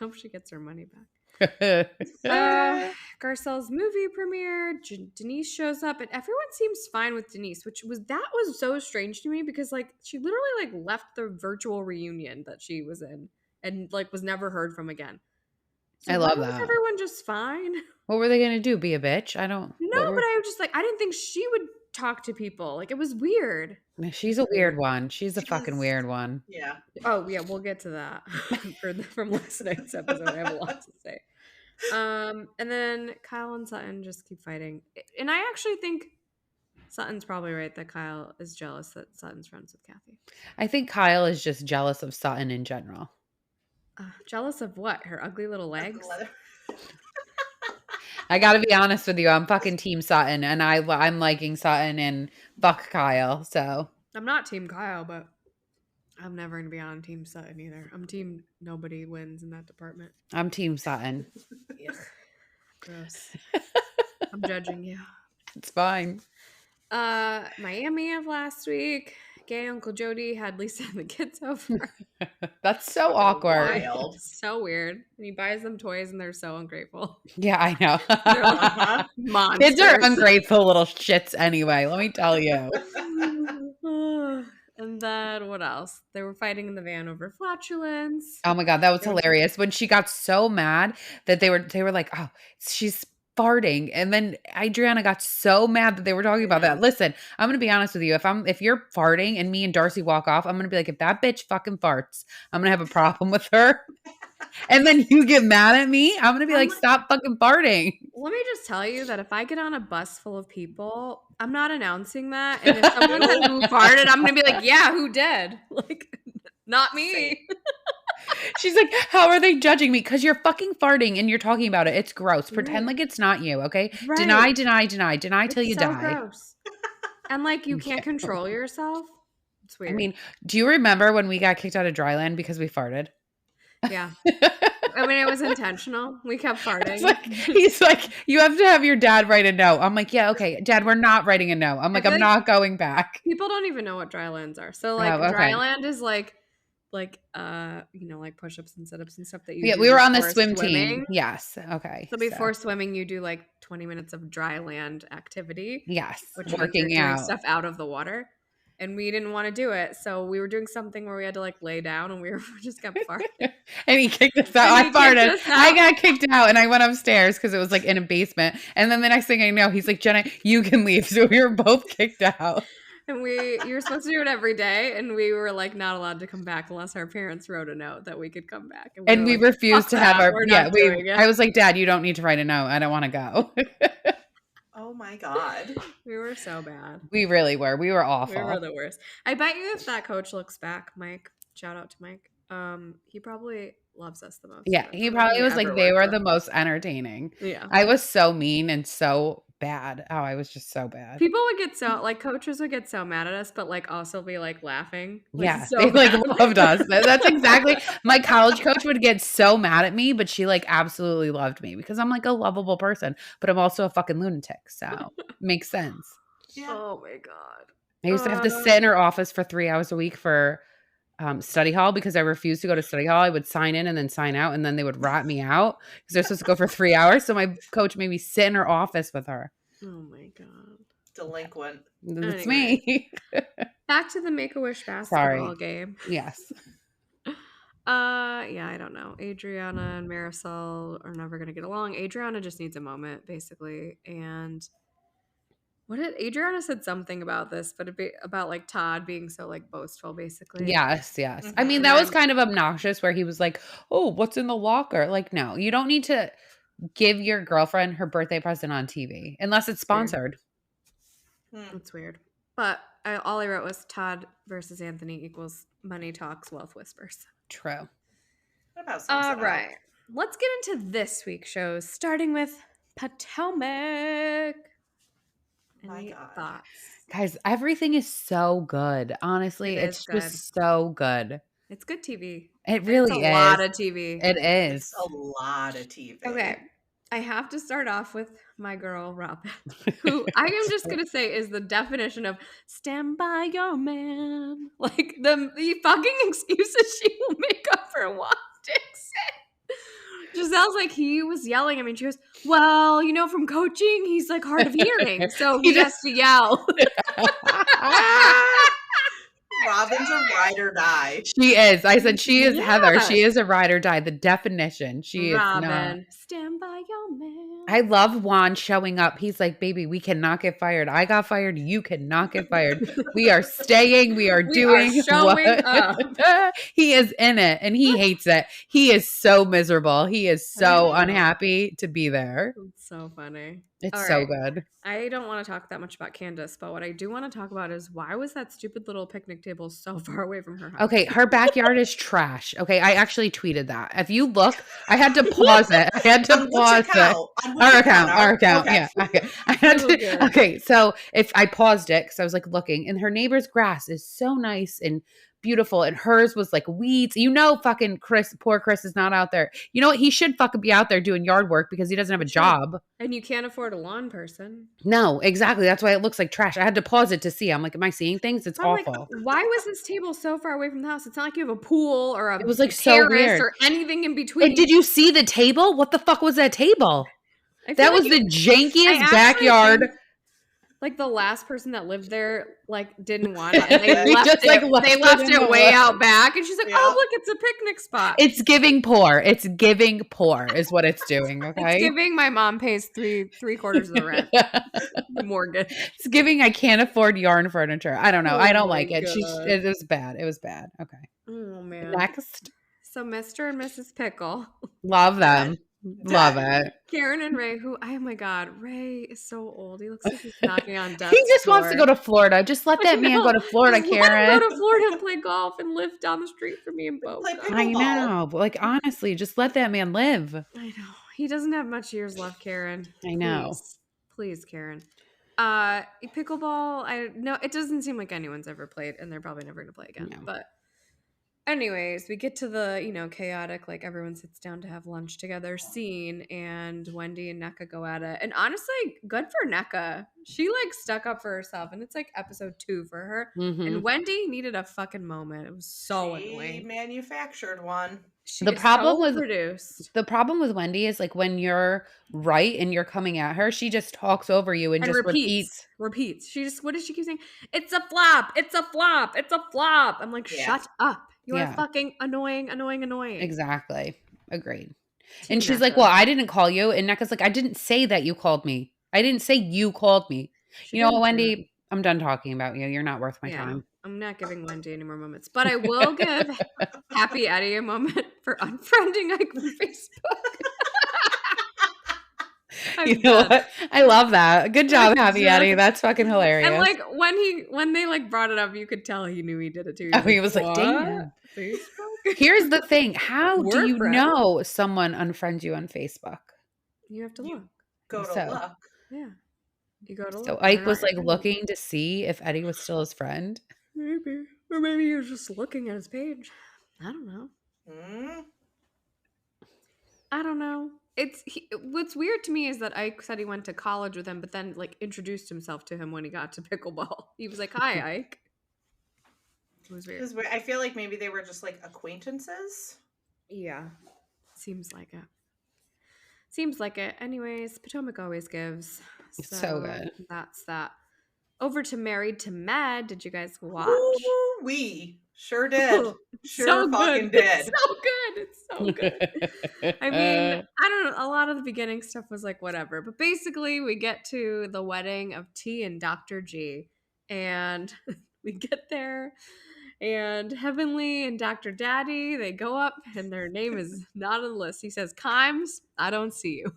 Hope she gets her money back. Garcelle's movie premiere. Denise shows up, and everyone seems fine with Denise, which was so strange to me because like she literally like left the virtual reunion that she was in and like was never heard from again. So I love that. Was everyone just fine? What were they going to do? Be a bitch? I don't. No, but I was just like, I didn't think she would talk to people. Like, it was weird. She's a weird one. She's a fucking weird one. Yeah. Oh, yeah, we'll get to that from last night's episode. I have a lot to say. And then Kyle and Sutton just keep fighting. And I actually think Sutton's probably right that Kyle is jealous that Sutton's friends with Kathy. I think Kyle is just jealous of Sutton in general. Jealous of what? Her ugly little legs? I gotta be honest with you. I'm fucking Team Sutton, and I'm liking Sutton and fuck Kyle. So I'm not Team Kyle, but I'm never gonna be on Team Sutton either. I'm Team nobody wins in that department. I'm Team Sutton. Gross. I'm judging you. It's fine. Miami of last week. Gay Uncle Jody had Lisa and the kids over. That's so awkward. Wild. So weird. And he buys them toys and they're so ungrateful. Yeah, I know. Monsters. Kids are ungrateful little shits anyway, let me tell you. And then what else? They were fighting in the van over flatulence. Oh my God, that was hilarious. When she got so mad that they were like, oh, she's farting. And then Adriana got so mad that they were talking about that. Listen, I'm going to be honest with you. If you're farting and me and Darcy walk off, I'm going to be like, if that bitch fucking farts, I'm going to have a problem with her. And then you get mad at me, I'm going to be like, stop fucking farting. Let me just tell you that if I get on a bus full of people, I'm not announcing that. And if someone says who farted, I'm going to be like, yeah, who did? Like, not me. She's like, how are they judging me? Because you're fucking farting and you're talking about it. It's gross. Pretend like it's not you, okay? Right. Deny till you die. Gross. And like, you can't control yourself. It's weird. I mean, do you remember when we got kicked out of Dryland because we farted? Yeah. I mean, it was intentional. We kept farting. He's like, you have to have your dad write a note. I'm like, yeah, okay, Dad, we're not writing a note. I'm like, I'm not going back. People don't even know what drylands are. So like, dryland is like push-ups and sit-ups and stuff that you do. We were on the swim team. Yes. Okay. So before swimming, you do like 20 minutes of dry land activity. Yes. Which working out stuff out of the water. And we didn't want to do it. So we were doing something where we had to like lay down and we just kept farting. And he kicked us out. I farted. I got kicked out and I went upstairs because it was like in a basement. And then the next thing I know, he's like, Jenna, you can leave. So we were both kicked out. And you were supposed to do it every day. And we were like not allowed to come back unless our parents wrote a note that we could come back. And we refused to have I was like, Dad, you don't need to write a note. I don't want to go. Oh my God. We were so bad. We really were. We were awful. We were the worst. I bet you if that coach looks back, Mike, shout out to Mike, he probably loves us the most. Yeah, he probably was like, they were the most entertaining. Yeah. I was so mean and so bad. Oh, I was just so bad. People would get coaches would get so mad at us, but like also be like laughing. Like, yeah, they like loved us. That's exactly. My college coach would get so mad at me, but she like absolutely loved me because I'm like a lovable person, but I'm also a fucking lunatic. So makes sense. Yeah. Oh my God. I used to have to sit in her office for 3 hours a week for study hall because I refused to go to study hall. I would sign in and then sign out, and then they would rat me out because they're supposed to go for 3 hours. So my coach made me sit in her office with her. Oh my God. Delinquent. That's me. Back to the Make-A-Wish basketball game. Yes. Yeah, I don't know. Adriana and Marisol are never gonna get along. Adriana just needs a moment, basically. And what did Adriana said something about this, but about like Todd being so like boastful, basically. Yes. Mm-hmm. I mean, that was kind of obnoxious where he was like, "Oh, what's in the locker?" Like, no, you don't need to give your girlfriend her birthday present on TV unless it's sponsored. That's weird. But all I wrote was Todd versus Anthony equals money talks, wealth whispers. True. What about all right. Let's get into this week's shows, starting with Potomac. Any thoughts? Guys, everything is so good. Honestly, it's just so good. It's good TV. It really is. A lot of TV. It is. It's a lot of TV. Okay. I have to start off with my girl, Robin, who I am just going to say is the definition of stand by your man. Like the fucking excuses she will make up for Juan Dixon. Giselle's like, he was yelling. I mean, she goes, well, you know, from coaching, he's like hard of hearing. So he has to yell. Robin's a ride or die. She is. I said she is Heather. She is a ride or die. The definition. She Robin, is not. Stand by your man. I love Juan showing up. He's like, baby, we cannot get fired. I got fired. You cannot get fired. We are staying. We are doing showing up. He is in it and he hates it. He is so miserable. He is so unhappy to be there. It's so funny. It's so good. I don't want to talk that much about Candace, but what I do want to talk about is why was that stupid little picnic table so far away from her house? Okay, her backyard is trash. Okay, I actually tweeted that. If you look, I had to pause it. I had to pause it. Our account. Okay. Yeah. Okay. I had to, okay, so if I paused it because I was like looking, and her neighbor's grass is so nice and beautiful, and hers was like weeds. You know, fucking poor Chris is not out there. You know what? He should fucking be out there doing yard work because he doesn't have a job. And you can't afford a lawn person. No, exactly. That's why it looks like trash. I had to pause it to see. I'm like, am I seeing things? It's awful. Like, why was this table so far away from the house? It's not like you have a pool or a it was like so weird or anything in between. And did you see the table? What the fuck was that table? That was the jankiest backyard. Like the last person that lived there, like didn't want it, and they left it way out back. And she's like, "Oh, look, it's a picnic spot." It's giving poor. It's giving poor is what it's doing. Okay, it's giving. My mom pays three quarters of the rent, the mortgage. It's giving. I can't afford yarn furniture. I don't know. I don't like it. It was bad. It was bad. Okay. Oh man. Next. So Mr. and Mrs. Pickle. Love them. Love it. Karen and Ray, who, oh my God, Ray is so old. He looks like he's knocking on death's He just wants to go to Florida. Just let that man go to Florida, Karen. Let him go to Florida and play golf and live down the street from me and Boca. I know. But like, honestly, just let that man live. I know. He doesn't have much years left, Karen. I know. Please, Karen. Pickleball, no, it doesn't seem like anyone's ever played, and they're probably never going to play again. No. But anyways, we get to the, chaotic, like everyone sits down to have lunch together scene, and Wendy and Nneka go at it. And honestly, good for Nneka. She like stuck up for herself, and it's like episode 2 for her. Mm-hmm. And Wendy needed a fucking moment. It was so annoying. She manufactured one. The problem with Wendy is like when you're right and you're coming at her, she just talks over you and just repeats. She just, what does she keep saying? It's a flop. It's a flop. It's a flop. I'm like, shut up. You are fucking annoying. Exactly. Agreed. And she's like, well, I didn't call you. And Nneka's like, I didn't say that you called me. I didn't say you called me. You know what, Wendy? I'm done talking about you. You're not worth my time. I'm not giving Wendy any more moments. But I will give Happy Eddie a moment for unfriending Ike from Facebook. You know what? I love that. Good job, Happy Eddie. That's fucking hilarious. And like when they like brought it up, you could tell he knew he did it too. He was like, damn. Here's the thing. How do you know someone unfriends you on Facebook? You have to look. Go to look. Yeah. You go to look. So Ike was like looking to see if Eddie was still his friend. Maybe. Or maybe he was just looking at his page. I don't know. I don't know. what's weird to me is that Ike said he went to college with him, but then like introduced himself to him when he got to pickleball. He was like, "Hi, Ike." It was weird. I feel like maybe they were just like acquaintances. Yeah, seems like it. Seems like it. Anyways, Potomac always gives. So good. That's that. Over to Married to Mad. Did you guys watch? We sure did. Sure so fucking good. did. It's so good. It's so good. I mean, I don't know. A lot of the beginning stuff was like whatever, but basically we get to the wedding of T and Dr. G, and we get there, and Heavenly and Dr. Daddy, they go up, and their name is not on the list. He says, "Kimes, I don't see you."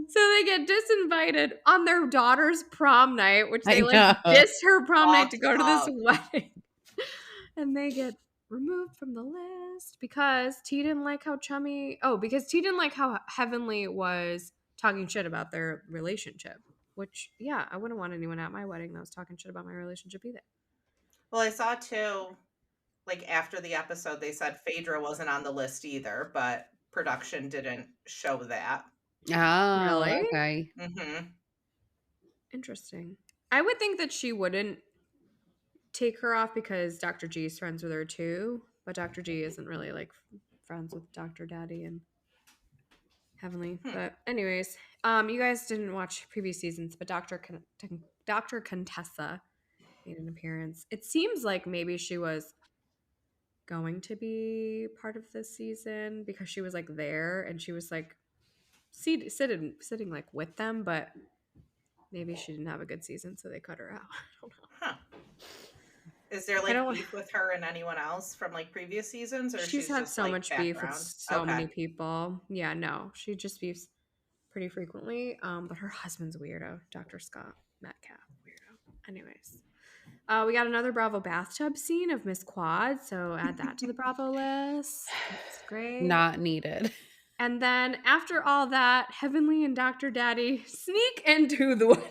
So they get disinvited on their daughter's prom night, which they like diss her prom night to go to this wedding. And they get removed from the list because T didn't like how because T didn't like how Heavenly was talking shit about their relationship. Which, yeah, I wouldn't want anyone at my wedding that was talking shit about my relationship either. Well, I saw too, like after the episode, they said Phaedra wasn't on the list either, but production didn't show that. Oh, really? Okay. Mm-hmm. Interesting. I would think that she wouldn't take her off because Dr. G is friends with her too, but Dr. G isn't really like friends with Dr. Daddy and Heavenly. But anyways, you guys didn't watch previous seasons, but Dr. Contessa made an appearance. It seems like maybe she was going to be part of this season because she was like there and she was like sitting like with them, but maybe she didn't have a good season, so they cut her out. I don't know. Huh. Is there like beef with her and anyone else from like previous seasons, or she's had just so like much background? beef with so many people? Yeah, no, she just beefs pretty frequently. But her husband's weirdo, Dr. Scott Metcalf, weirdo. Anyways, we got another Bravo bathtub scene of Miss Quad, so add that to the Bravo list. That's great. Not needed. And then after all that, Heavenly and Dr. Daddy sneak into the wedding.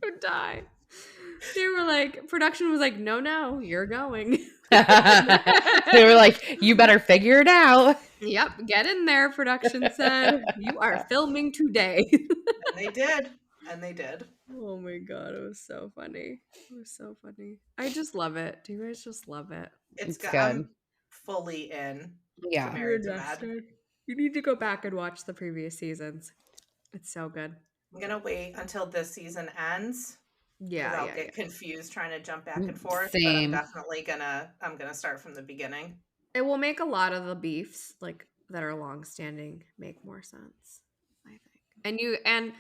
Or die. They were like, production was like, no, you're going. They were like, you better figure it out. Yep, get in there, production said. You are filming today. And they did. Oh my god, it was so funny. It was so funny. I just love it. Do you guys just love it? It's good. I'm fully in. Yeah. Married to Mad. You need to go back and watch the previous seasons. It's so good. I'm gonna wait until this season ends. Yeah, I'll get confused trying to jump back and forth. Same. But I'm definitely gonna start from the beginning. It will make a lot of the beefs like that are long-standing make more sense, I think. And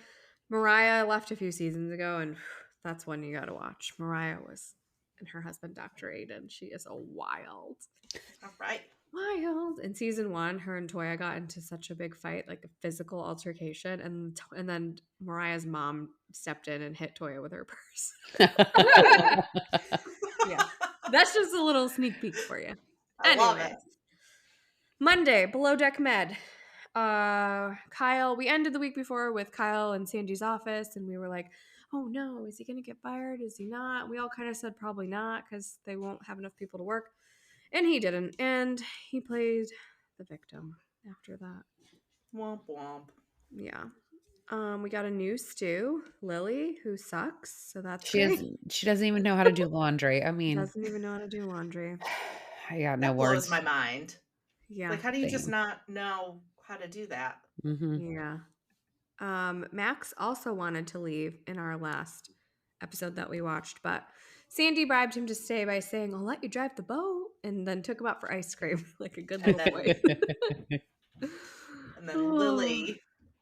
Mariah left a few seasons ago, and that's one you got to watch. Mariah was and her husband, Dr. Aiden. She is a wild. All right. Wild. In season 1, her and Toya got into such a big fight, like a physical altercation, and then Mariah's mom stepped in and hit Toya with her purse. Yeah, that's just a little sneak peek for you. I love it. Monday, Below Deck Med. Kyle, we ended the week before with Kyle in Sandy's office, and we were like, oh no, is he gonna get fired? Is he not? We all kind of said probably not because they won't have enough people to work. And he didn't. And he played the victim after that. Womp womp. Yeah. We got a new stew, Lily, who sucks. So that's she doesn't even know how to do laundry. I mean, doesn't even know how to do laundry. I got no that words. Blows my mind. Yeah. Like, how do you just not know how to do that? Mm-hmm. Yeah. Max also wanted to leave in our last episode that we watched, but Sandy bribed him to stay by saying, I'll let you drive the boat, and then took him out for ice cream like a good little boy. And then Lily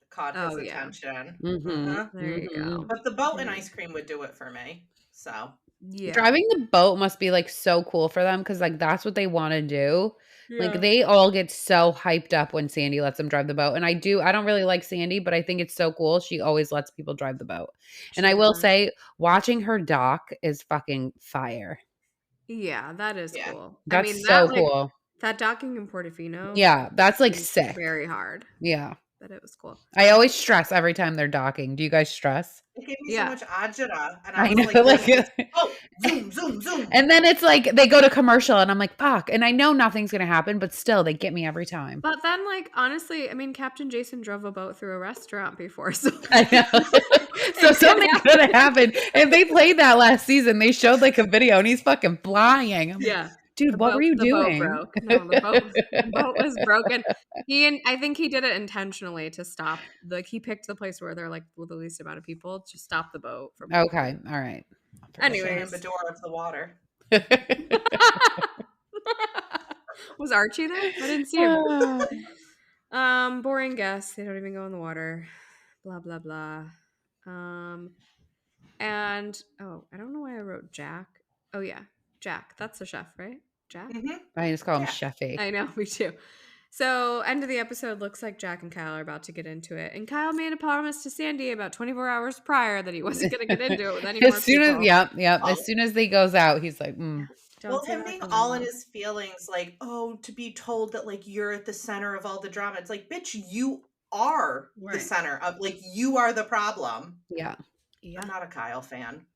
caught his attention. Mm-hmm. There you go. But the boat and ice cream would do it for me. So yeah, driving the boat must be like so cool for them because like that's what they want to do. Yeah. Like they all get so hyped up when Sandy lets them drive the boat. And I don't really like Sandy, but I think it's so cool. She always lets people drive the boat. And I will say watching her dock is fucking fire. Yeah, that is cool. That's so cool. That docking in Portofino. Yeah, that's like sick. Very hard. Yeah. But it was cool. I always stress every time they're docking. Do you guys stress? it gave me so much agita, and I I was know, like, oh, zoom, zoom, zoom. And then it's like they go to commercial, and I'm like, fuck. And I know nothing's gonna happen, but still, they get me every time. But then, like, honestly, I mean, Captain Jason drove a boat through a restaurant before, so I know. So something could have happened. And they played that last season. They showed like a video, and he's fucking flying. I'm like, dude, what were you doing? The boat broke. No, the boat was broken. I think he did it intentionally to stop. Like, he picked the place where they're like with the least amount of people to stop the boat from. Okay, all right. Anyways, the door of the water. Was Archie there? I didn't see him. Boring guess. They don't even go in the water. Blah blah blah. And I don't know why I wrote Jack. Oh yeah, Jack. That's the chef, right? Jack. Mm-hmm. I just call him Chefy. I know, me too. So, end of the episode, looks like Jack and Kyle are about to get into it. And Kyle made a promise to Sandy about 24 hours prior that he wasn't going to get into it with any more people. As soon as he goes out, he's like, Well, him being all in his feelings, like, to be told that, like, you're at the center of all the drama. It's like, bitch, you are the center of, like, you are the problem. Yeah. I'm not a Kyle fan.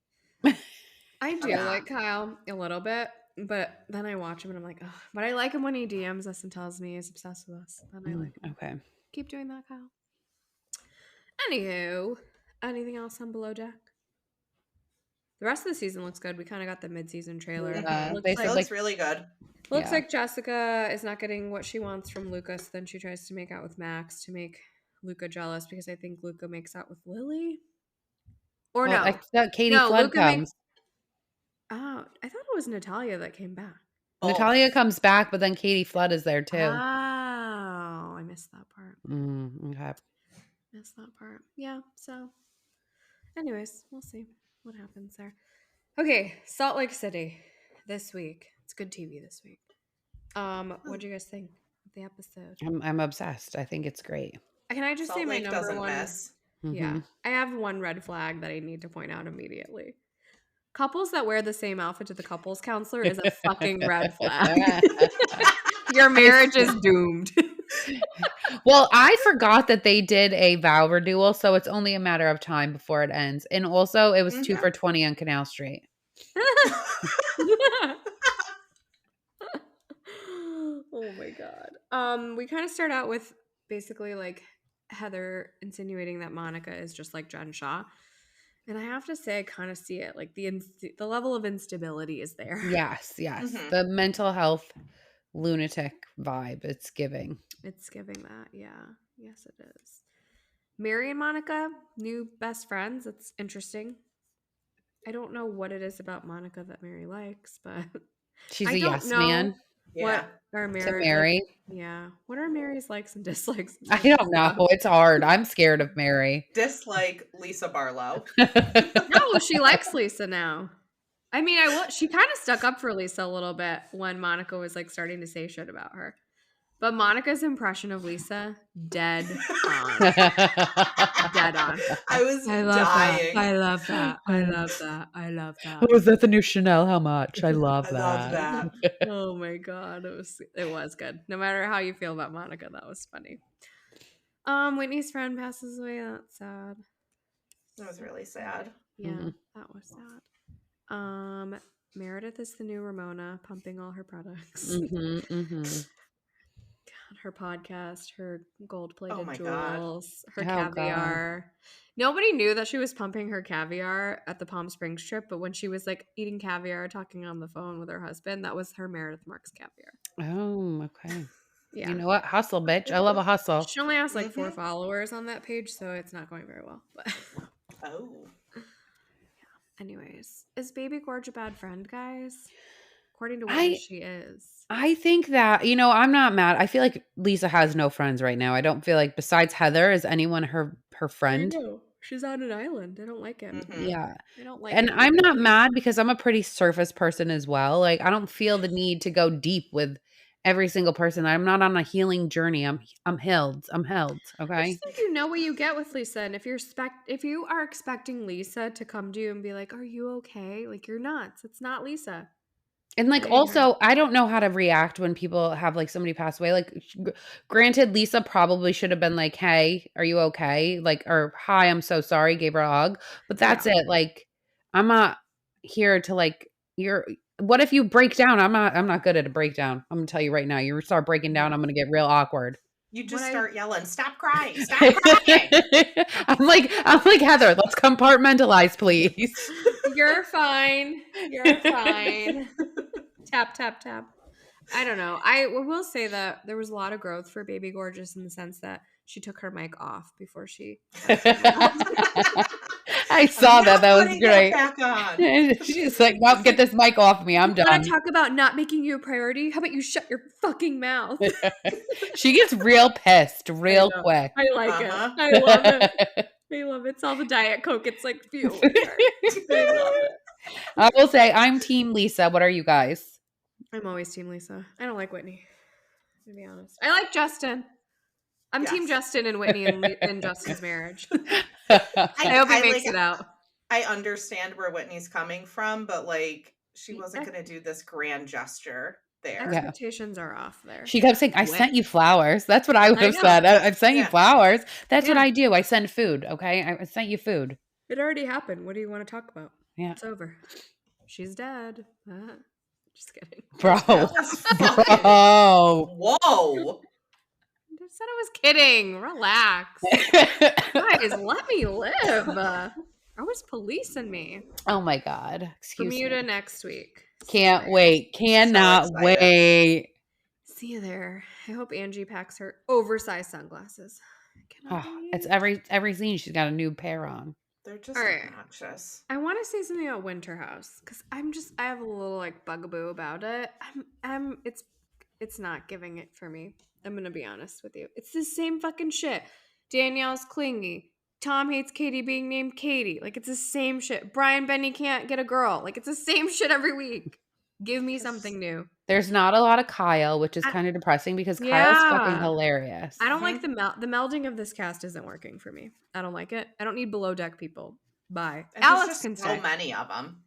I do like Kyle a little bit. But then I watch him and I'm like, oh. But I like him when he DMs us and tells me he's obsessed with us. Then I like him. Okay. Keep doing that, Kyle. Anywho, anything else on Below Deck? The rest of the season looks good. We kind of got the mid-season trailer. It looks really good. Looks like Jessica is not getting what she wants from Luca, so then she tries to make out with Max to make Luca jealous because I think Luca makes out with Lily. Or no. I thought Katie Flood comes. Oh, I thought it was Natalia that came back. Natalia comes back, but then Katie Flood is there too. Oh, I missed that part. Okay. Missed that part. Yeah, so anyways, we'll see what happens there. Okay, Salt Lake City this week. It's good TV this week. What do you guys think of the episode? I'm obsessed. I think it's great. Can I just say my number one? Miss. Yeah, I have one red flag that I need to point out immediately. Couples that wear the same outfit to the couples counselor is a fucking red flag. Your marriage is doomed. Well, I forgot that they did a vow renewal, so it's only a matter of time before it ends. And also, it was 2 for $20 on Canal Street. Oh my god. We kind of start out with basically like Heather insinuating that Monica is just like Jen Shaw. And I have to say, I kind of see it. Like the level of instability is there. Yes. The mental health lunatic vibe. It's giving that. Yeah. Yes, it is. Mary and Monica, new best friends. It's interesting. I don't know what it is about Monica that Mary likes, but she's a yes man. What are Mary? Yeah. What are Mary's likes and dislikes? I don't know. It's hard. I'm scared of Mary. Dislike Lisa Barlow. No, she likes Lisa now. I mean, she kind of stuck up for Lisa a little bit when Monica was like starting to say shit about her. But Monica's impression of Lisa, dead on. Dead on. I was dying. I love that. Oh, is that the new Chanel? How much? I love that. Oh my god, it was good. No matter how you feel about Monica, that was funny. Whitney's friend passes away. That's sad. That was really sad. Yeah, that was sad. Meredith is the new Ramona, pumping all her products. Her podcast, her gold-plated jewels, her caviar. God. Nobody knew that she was pumping her caviar at the Palm Springs trip, but when she was like eating caviar, talking on the phone with her husband, that was her Meredith Marks caviar. Oh, okay. Yeah. You know what? Hustle, bitch. I love a hustle. She only has like 4 followers on that page, so it's not going very well. But yeah. Anyways, is Baby Gorge a bad friend, guys? According to what she is. I think that, I'm not mad. I feel like Lisa has no friends right now. I don't feel like besides Heather, is anyone her friend? I know. She's on an island. I don't like it. Yeah. I don't like and it. I'm not mad because I'm a pretty surface person as well. Like I don't feel the need to go deep with every single person. I'm not on a healing journey. I'm held. Okay. I just think you know what you get with Lisa. And if you are expecting Lisa to come to you and be like, are you okay? Like you're nuts. It's not Lisa. And, like, also, I don't know how to react when people have, like, somebody pass away. Like, granted, Lisa probably should have been like, "Hey, are you okay?" Like, or, "Hi, I'm so sorry," gave her a hug. But that's it. Like, I'm not here to, like, what if you break down? I'm not good at a breakdown. I'm gonna tell you right now. You start breaking down, I'm gonna get real awkward. You just start yelling, "Stop crying! Stop crying!" I'm like, Heather, let's compartmentalize, please. You're fine. You're fine. Tap, tap, tap. I don't know. I will say that there was a lot of growth for Baby Gorgeous in the sense that she took her mic off before she. I saw that. That was great. Back on. She's like, "Nope, get this mic off me. I'm done." Want to talk about not making you a priority? How about you shut your fucking mouth? She gets real pissed real quick. I like it. I love it. I love it. It's all the Diet Coke. It's like fuel. I love it. I will say I'm Team Lisa. What are you guys? I'm always Team Lisa. I don't like Whitney, to be honest. I like Justin. I'm Team Justin and Whitney and Justin's marriage. I hope he makes it out. I understand where Whitney's coming from, but like she wasn't going to do this grand gesture there. Expectations are off there. She kept saying, "I sent you flowers." That's what I would have said. I've sent you flowers. That's what I do. I send food. Okay, I sent you food. It already happened. What do you want to talk about? Yeah, it's over. She's dead. Just kidding, bro. Whoa. I said I was kidding. Relax. Guys, let me live. I was policing me. Oh my God. Excuse me. Bermuda next week. Can't wait. Cannot wait. See you there. I hope Angie packs her oversized sunglasses. It's every scene she's got a new pair on. They're just obnoxious. I want to say something about Winter House because I have a little like bugaboo about it. It's not giving it for me. I'm gonna be honest with you. It's the same fucking shit. Danielle's clingy. Tom hates Katie being named Katie. Like, it's the same shit. Brian Benny can't get a girl. Like, it's the same shit every week. Give me something new. There's not a lot of Kyle, which is kind of depressing because Kyle's fucking hilarious. I don't like the melding of this cast isn't working for me. I don't like it. I don't need below deck people. Bye. And Alex can stay. So many of them.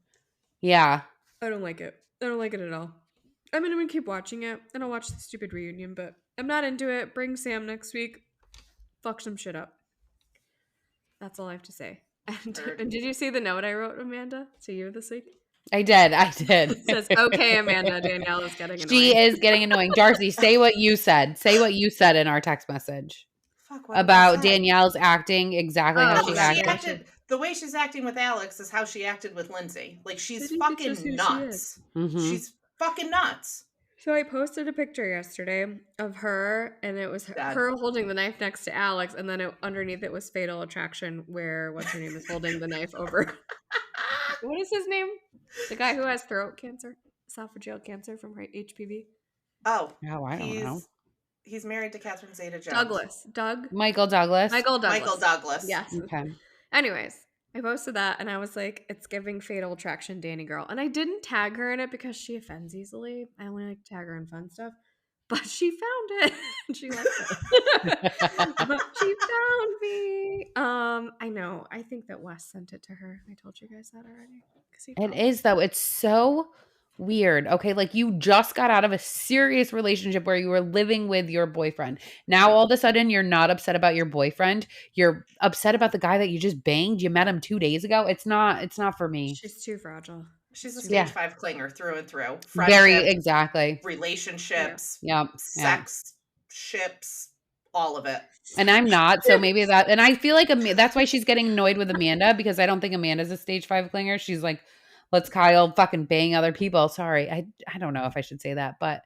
Yeah. I don't like it. I don't like it at all. I mean, I'm gonna keep watching it, and I'll watch the stupid reunion, but I'm not into it. Bring Sam next week. Fuck some shit up. That's all I have to say. And did you see the note I wrote, Amanda, to you this week? I did. It says, "Okay, Amanda, Danielle is getting annoying." She is getting annoying. Darcy, say what you said. Say what you said in our text message about Danielle's acting exactly how she acted. The way she's acting with Alex is how she acted with Lindsay. Like, she's fucking nuts. She's fucking nuts. So I posted a picture yesterday of her, and it was her holding the knife next to Alex, and then underneath it was Fatal Attraction, where what's her name is holding the knife over. What is his name? The guy who has throat cancer, esophageal cancer from HPV. Oh, I don't know. He's married to Catherine Zeta-Jones. Michael Douglas. Yes. Okay. Anyways, I posted that and I was like, it's giving Fatal Attraction Danny girl. And I didn't tag her in it because she offends easily. I only like to tag her in fun stuff. But she found it. And she liked it. But she found me. I know. I think that Wes sent it to her. I told you guys that already. It is, though. It's so weird. Okay, like you just got out of a serious relationship where you were living with your boyfriend. Now all of a sudden you're not upset about your boyfriend. You're upset about the guy that you just banged. You met him 2 days ago. It's not for me. She's too fragile. She's a stage 5 clinger through and through. Very exactly. Relationships. Sex ships. All of it. And I'm not, so maybe that. And I feel like that's why she's getting annoyed with Amanda, because I don't think Amanda's a stage 5 clinger. She's like, let's Kyle fucking bang other people. Sorry, I don't know if I should say that, but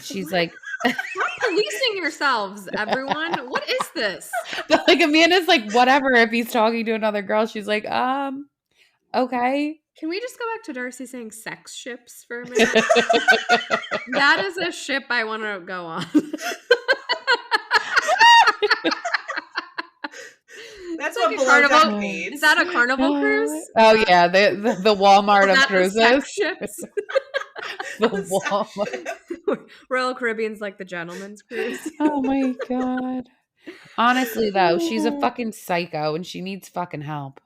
she's like, stop policing yourselves, everyone. What is this? But like Amanda's like, whatever. If he's talking to another girl, she's like, okay. Can we just go back to Darcy saying sex ships for a minute? That is a ship I want to go on. That's like what Carnival means. Is that a Carnival cruise? Oh yeah, the Walmart of cruises. The sex ships? The Walmart. Royal Caribbean's like the gentleman's cruise. Oh my God. Honestly though, she's a fucking psycho and she needs fucking help.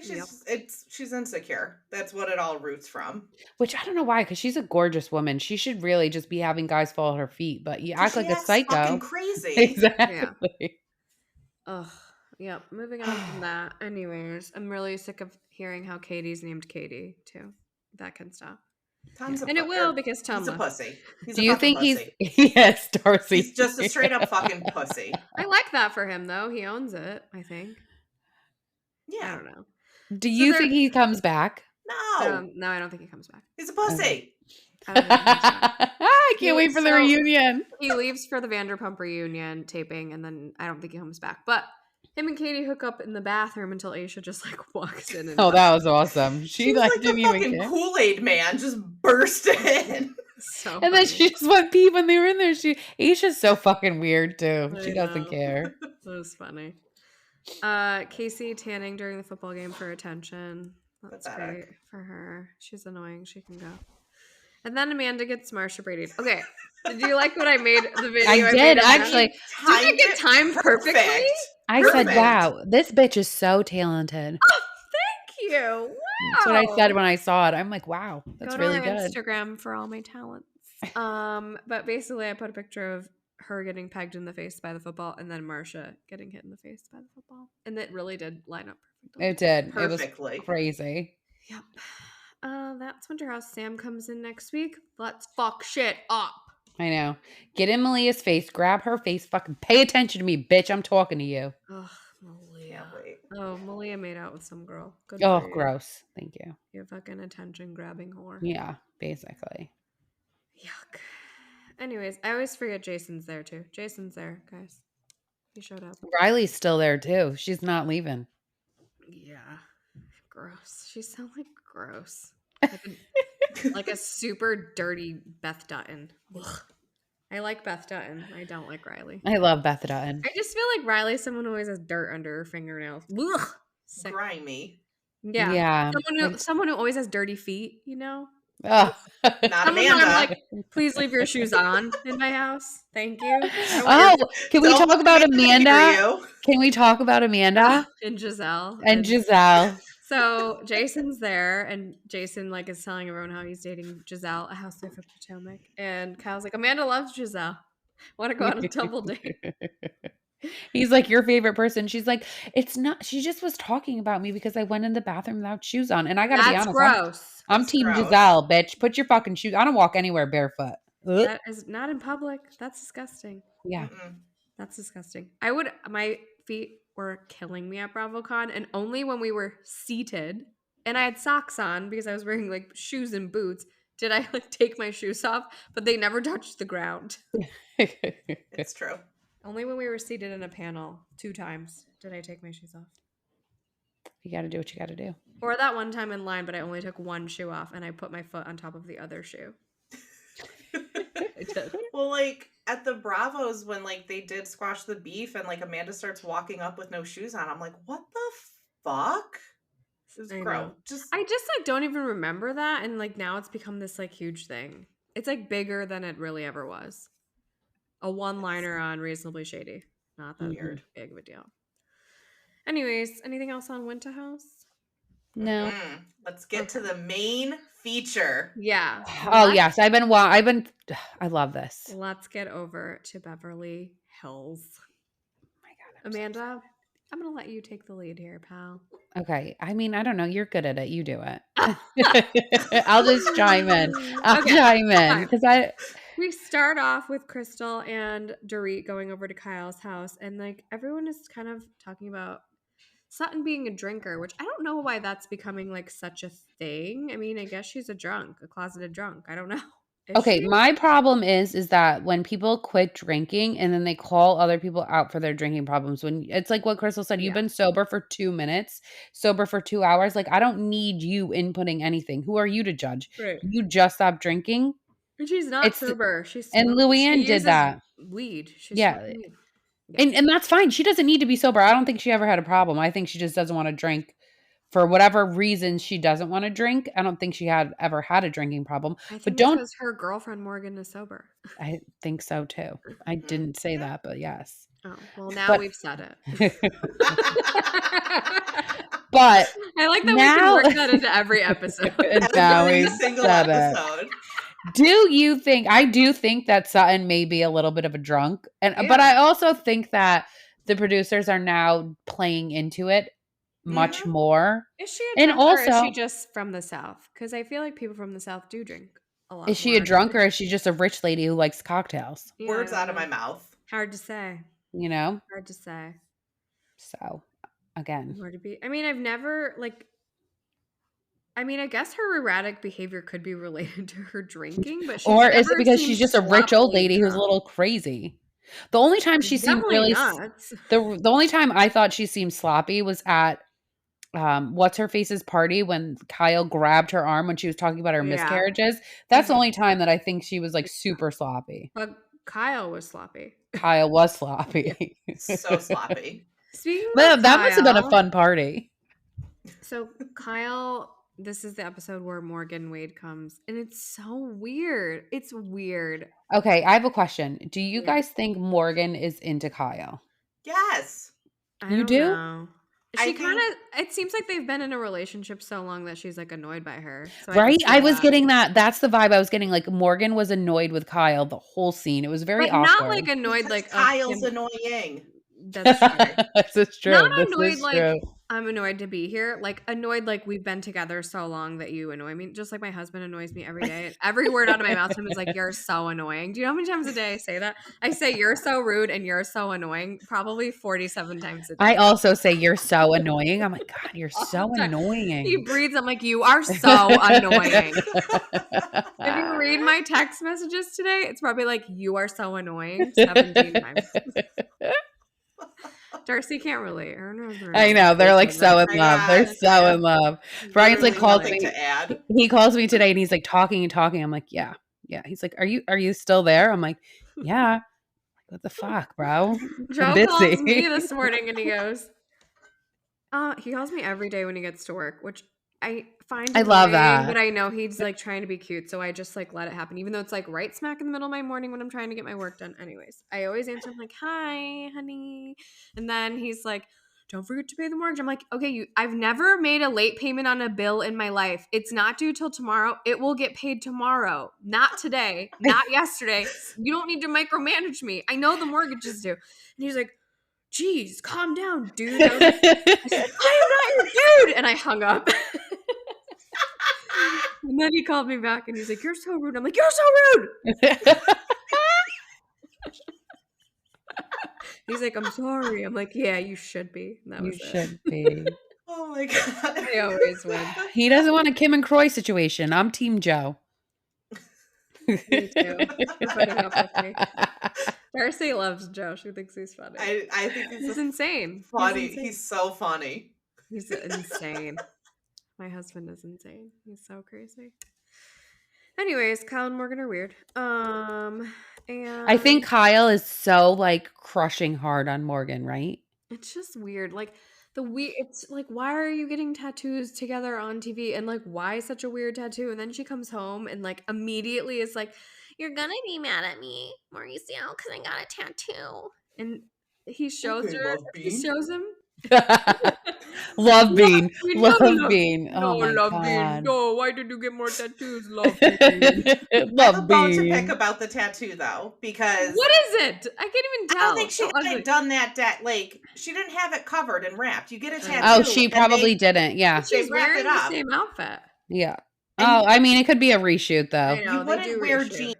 She's insecure. That's what it all roots from. Which I don't know why, because she's a gorgeous woman. She should really just be having guys fall at her feet, but you act like a psycho. Fucking crazy. Exactly. Yeah. Ugh. Yep. Moving on from that. Anyways, I'm really sick of hearing how Katie's named Katie too. That can stop. And it will because Tom he's a pussy. Do you think pussy. Yes, Darcy. He's just a straight up fucking pussy. I like that for him though. He owns it, I think. Yeah. I don't know. Do you think he comes back? No. No, I don't think he comes back. He's a pussy. I don't think he comes back. I can't wait for the reunion. He leaves for the Vanderpump reunion taping, and then I don't think he comes back. But him and Katie hook up in the bathroom until Aisha just walks in. And that was awesome. She like didn't the fucking Kool-Aid man just burst in. So and then she just went pee when they were in there. Aisha's so fucking weird too. She doesn't care. That was funny. Casey tanning during the football game for attention. That's great for her. She's annoying. She can go. And then Amanda gets Marsha braided. Okay. Did you like what I made the video? I did actually. Did I get timed perfectly? I said, wow, this bitch is so talented. Oh, thank you. Wow. That's what I said when I saw it. I'm like, wow, that's really good. Instagram for all my talents. But basically I put a picture of her getting pegged in the face by the football and then Marsha getting hit in the face by the football. And it really did line up perfectly. It did. Perfectly. It was crazy. Yep. That's Winter House. Sam comes in next week. Let's fuck shit up. I know. Get in Malia's face. Grab her face. Fucking pay attention to me, bitch. I'm talking to you. Ugh, Malia. Oh, Malia made out with some girl. Good for you. Gross. Thank you. You fucking attention grabbing whore. Yeah, basically. Yuck. Anyways, I always forget Jason's there too. Jason's there, guys. He showed up. Riley's still there too. She's not leaving. Yeah. Gross. She sounds like gross. Like a super dirty Beth Dutton. Ugh. I like Beth Dutton. I don't like Riley. I love Beth Dutton. I just feel like Riley's someone who always has dirt under her fingernails. Ugh. Sick. Grimy. Yeah. Yeah. Someone who always has dirty feet, you know? Oh. Not Amanda. I'm like, please leave your shoes on in my house. Thank you. Can we talk about Amanda? Can we talk about Amanda? And Giselle. And Giselle. So Jason's there, and Jason is telling everyone how he's dating Giselle, a housewife of Potomac. And Kyle's like, Amanda loves Giselle. Want to go on a double date? He's like, your favorite person. She's like, it's not. She just was talking about me because I went in the bathroom without shoes on. And I gotta be honest, gross. I'm team Giselle, bitch. Put your fucking shoes. I don't walk anywhere barefoot. That is not in public. That's disgusting. Yeah. That's disgusting. My feet were killing me at BravoCon, and only when we were seated and I had socks on because I was wearing shoes and boots did I take my shoes off, but they never touched the ground. It's true. Only when we were seated in a panel 2 times did I take my shoes off. You got to do what you got to do. Or that one time in line, but I only took one shoe off and I put my foot on top of the other shoe. I did. Well, at the Bravos when they did squash the beef and Amanda starts walking up with no shoes on, I'm like, what the fuck? This is gross. I just don't even remember that, and now it's become this huge thing. It's bigger than it really ever was. A one-liner on Reasonably Shady. Not that big of a deal. Anyways, anything else on Winter House? No. Let's get to the main feature. Yeah. Oh yes, I love this. Let's get over to Beverly Hills. Oh my God. Amanda, I'm going to let you take the lead here, pal. Okay. I mean, I don't know. You're good at it. You do it. I'll just chime in. Because we start off with Crystal and Dorit going over to Kyle's house, and everyone is kind of talking about Sutton being a drinker, which I don't know why that's becoming such a thing. I mean, I guess she's a closeted drunk. I don't know. Okay, my problem is that when people quit drinking and then they call other people out for their drinking problems, when it's like what Crystal said, you've been sober for 2 minutes, sober for 2 hours. I don't need you inputting anything. Who are you to judge? Right. You just stopped drinking. And she's not sober. And Luann did that. Weed. Weed. And that's fine. She doesn't need to be sober. I don't think she ever had a problem. I think she just doesn't want to drink. For whatever reason she doesn't want to drink. I don't think she ever had a drinking problem. I think because her girlfriend Morgan is sober. I think so too. I didn't say that, but yes. Oh, well now we've said it. But I I like that we can work that into every episode. Every single episode. I do think that Sutton may be a little bit of a drunk. But I also think that the producers are now playing into it much more. Is she a drunk or is she just from the South? Because I feel like people from the South do drink a lot. Is she a drunk or is she just a rich lady who likes cocktails? Yeah, words out of my mouth. Hard to say. You know? Hard to say. So, again. Hard to be. I mean, I've never, I guess her erratic behavior could be related to her drinking, but or is it because she's just a rich old lady who's a little crazy? The only time she seemed really nuts. The only time I thought she seemed sloppy was at what's her face's party when Kyle grabbed her arm when she was talking about her miscarriages. That's the only time that I think she was super sloppy. But Kyle was sloppy. Kyle was sloppy. So sloppy. Speaking of that must have been a fun party. So Kyle, this is the episode where Morgan Wade comes, and it's so weird. It's weird. Okay, I have a question. Do you guys think Morgan is into Kyle? Yes. You do? Know. She kind of, it seems like they've been in a relationship so long that she's annoyed by her. So right? I was getting that. That's the vibe I was getting. Morgan was annoyed with Kyle the whole scene. It was very awkward. Not annoyed because Kyle's annoying. That's true. This is true. Not annoyed true. I'm annoyed to be here. Annoyed we've been together so long that you annoy me. Just like my husband annoys me every day. Every word out of my mouth to him is you're so annoying. Do you know how many times a day I say that? I say you're so rude and you're so annoying probably 47 times a day. I also say you're so annoying. I'm like, God, you're so annoying. He breathes. I'm like, you are so annoying. If you read my text messages today, it's probably you are so annoying 17 times. Darcy can't relate. I know. They're so in love. They're so in love. Brian's called me. He calls me today and he's talking and talking. I'm like, yeah. He's like, are you still there? I'm like, yeah. What the fuck, bro? Joe calls me this morning and he goes, he calls me every day when he gets to work, which I find annoying, love that. but I know he's trying to be cute, so I just let it happen, even though it's right smack in the middle of my morning when I'm trying to get my work done. Anyways, I always answer him hi, honey, and then he's like, don't forget to pay the mortgage. I'm like, okay, I've never made a late payment on a bill in my life. It's not due till tomorrow. It will get paid tomorrow, not today, not yesterday. You don't need to micromanage me. I know the mortgage is due. And he's like, geez, calm down, dude. I said, I am not your dude. And I hung up. And then he called me back and he's like, you're so rude. I'm like, you're so rude. He's like, I'm sorry. I'm like, yeah, you should be. And you should be. Oh my God. I always win. He doesn't want a Kim and Croy situation. I'm Team Joe. Me too. You're putting up with me. Darcy loves Joe. She thinks he's funny. I think he's insane. Funny. He's so funny. He's insane. My husband is insane. He's so crazy. Anyways, Kyle and Morgan are weird. And I think Kyle is so crushing hard on Morgan, right? It's just weird. It's why are you getting tattoos together on TV? And why such a weird tattoo? And then she comes home and immediately is like, you're gonna be mad at me, Mauricio, because I got a tattoo. And he shows her. He shows him. Love Bean. Love Bean. Oh, my Love God. Bean. No, why did you get more tattoos? Love Bean. Love Bean. Bean. To pick about the tattoo though, because what is it? I can't even tell. I don't think she had done that. She didn't have it covered and wrapped. You get a tattoo. Oh, she probably didn't. Yeah, she's wearing the same outfit. Yeah. Oh, I mean, it could be a reshoot though. I know, you wouldn't wear jeans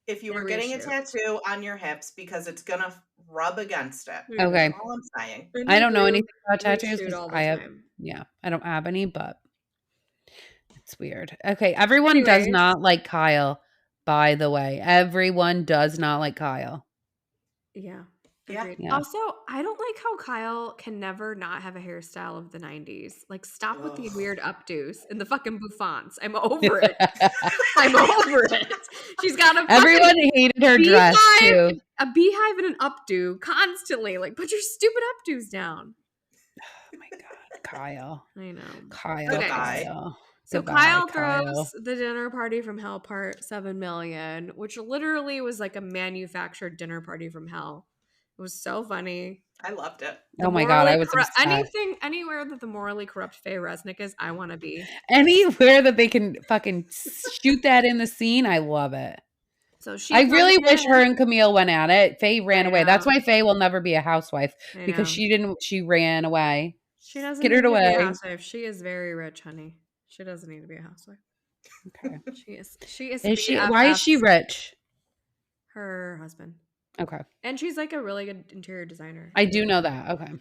if you were getting a tattoo on your hips because it's gonna rub against it. Okay. That's all I'm saying. I don't know anything about tattoos. I don't have any, but it's weird. Okay, everyone does not like Kyle, by the way. Everyone does not like Kyle. Yeah. Yeah. Also, I don't like how Kyle can never not have a hairstyle of the 90s. Stop with the weird updos and the fucking bouffants. I'm over it. I'm over it. She's got a everyone hated her dress too. A beehive and an updo constantly. Put your stupid updos down. Oh my God, Kyle. I know. Kyle. Okay. Kyle. So Kyle throws the dinner party from hell part 7 million, which literally was a manufactured dinner party from hell. It was so funny. I loved it. Oh my God, I was obsessed. Anywhere that the morally corrupt Faye Resnick is, I want to be. Anywhere that they can fucking shoot that in the scene, I love it. So I really wish her and Camille went at it. Faye ran away. That's why Faye will never be a housewife because she ran away. She doesn't need to be a housewife. She is very rich, honey. She doesn't need to be a housewife. Okay. She is. Why is she rich? Her husband. Okay. And she's like a really good interior designer. I do know that. Okay.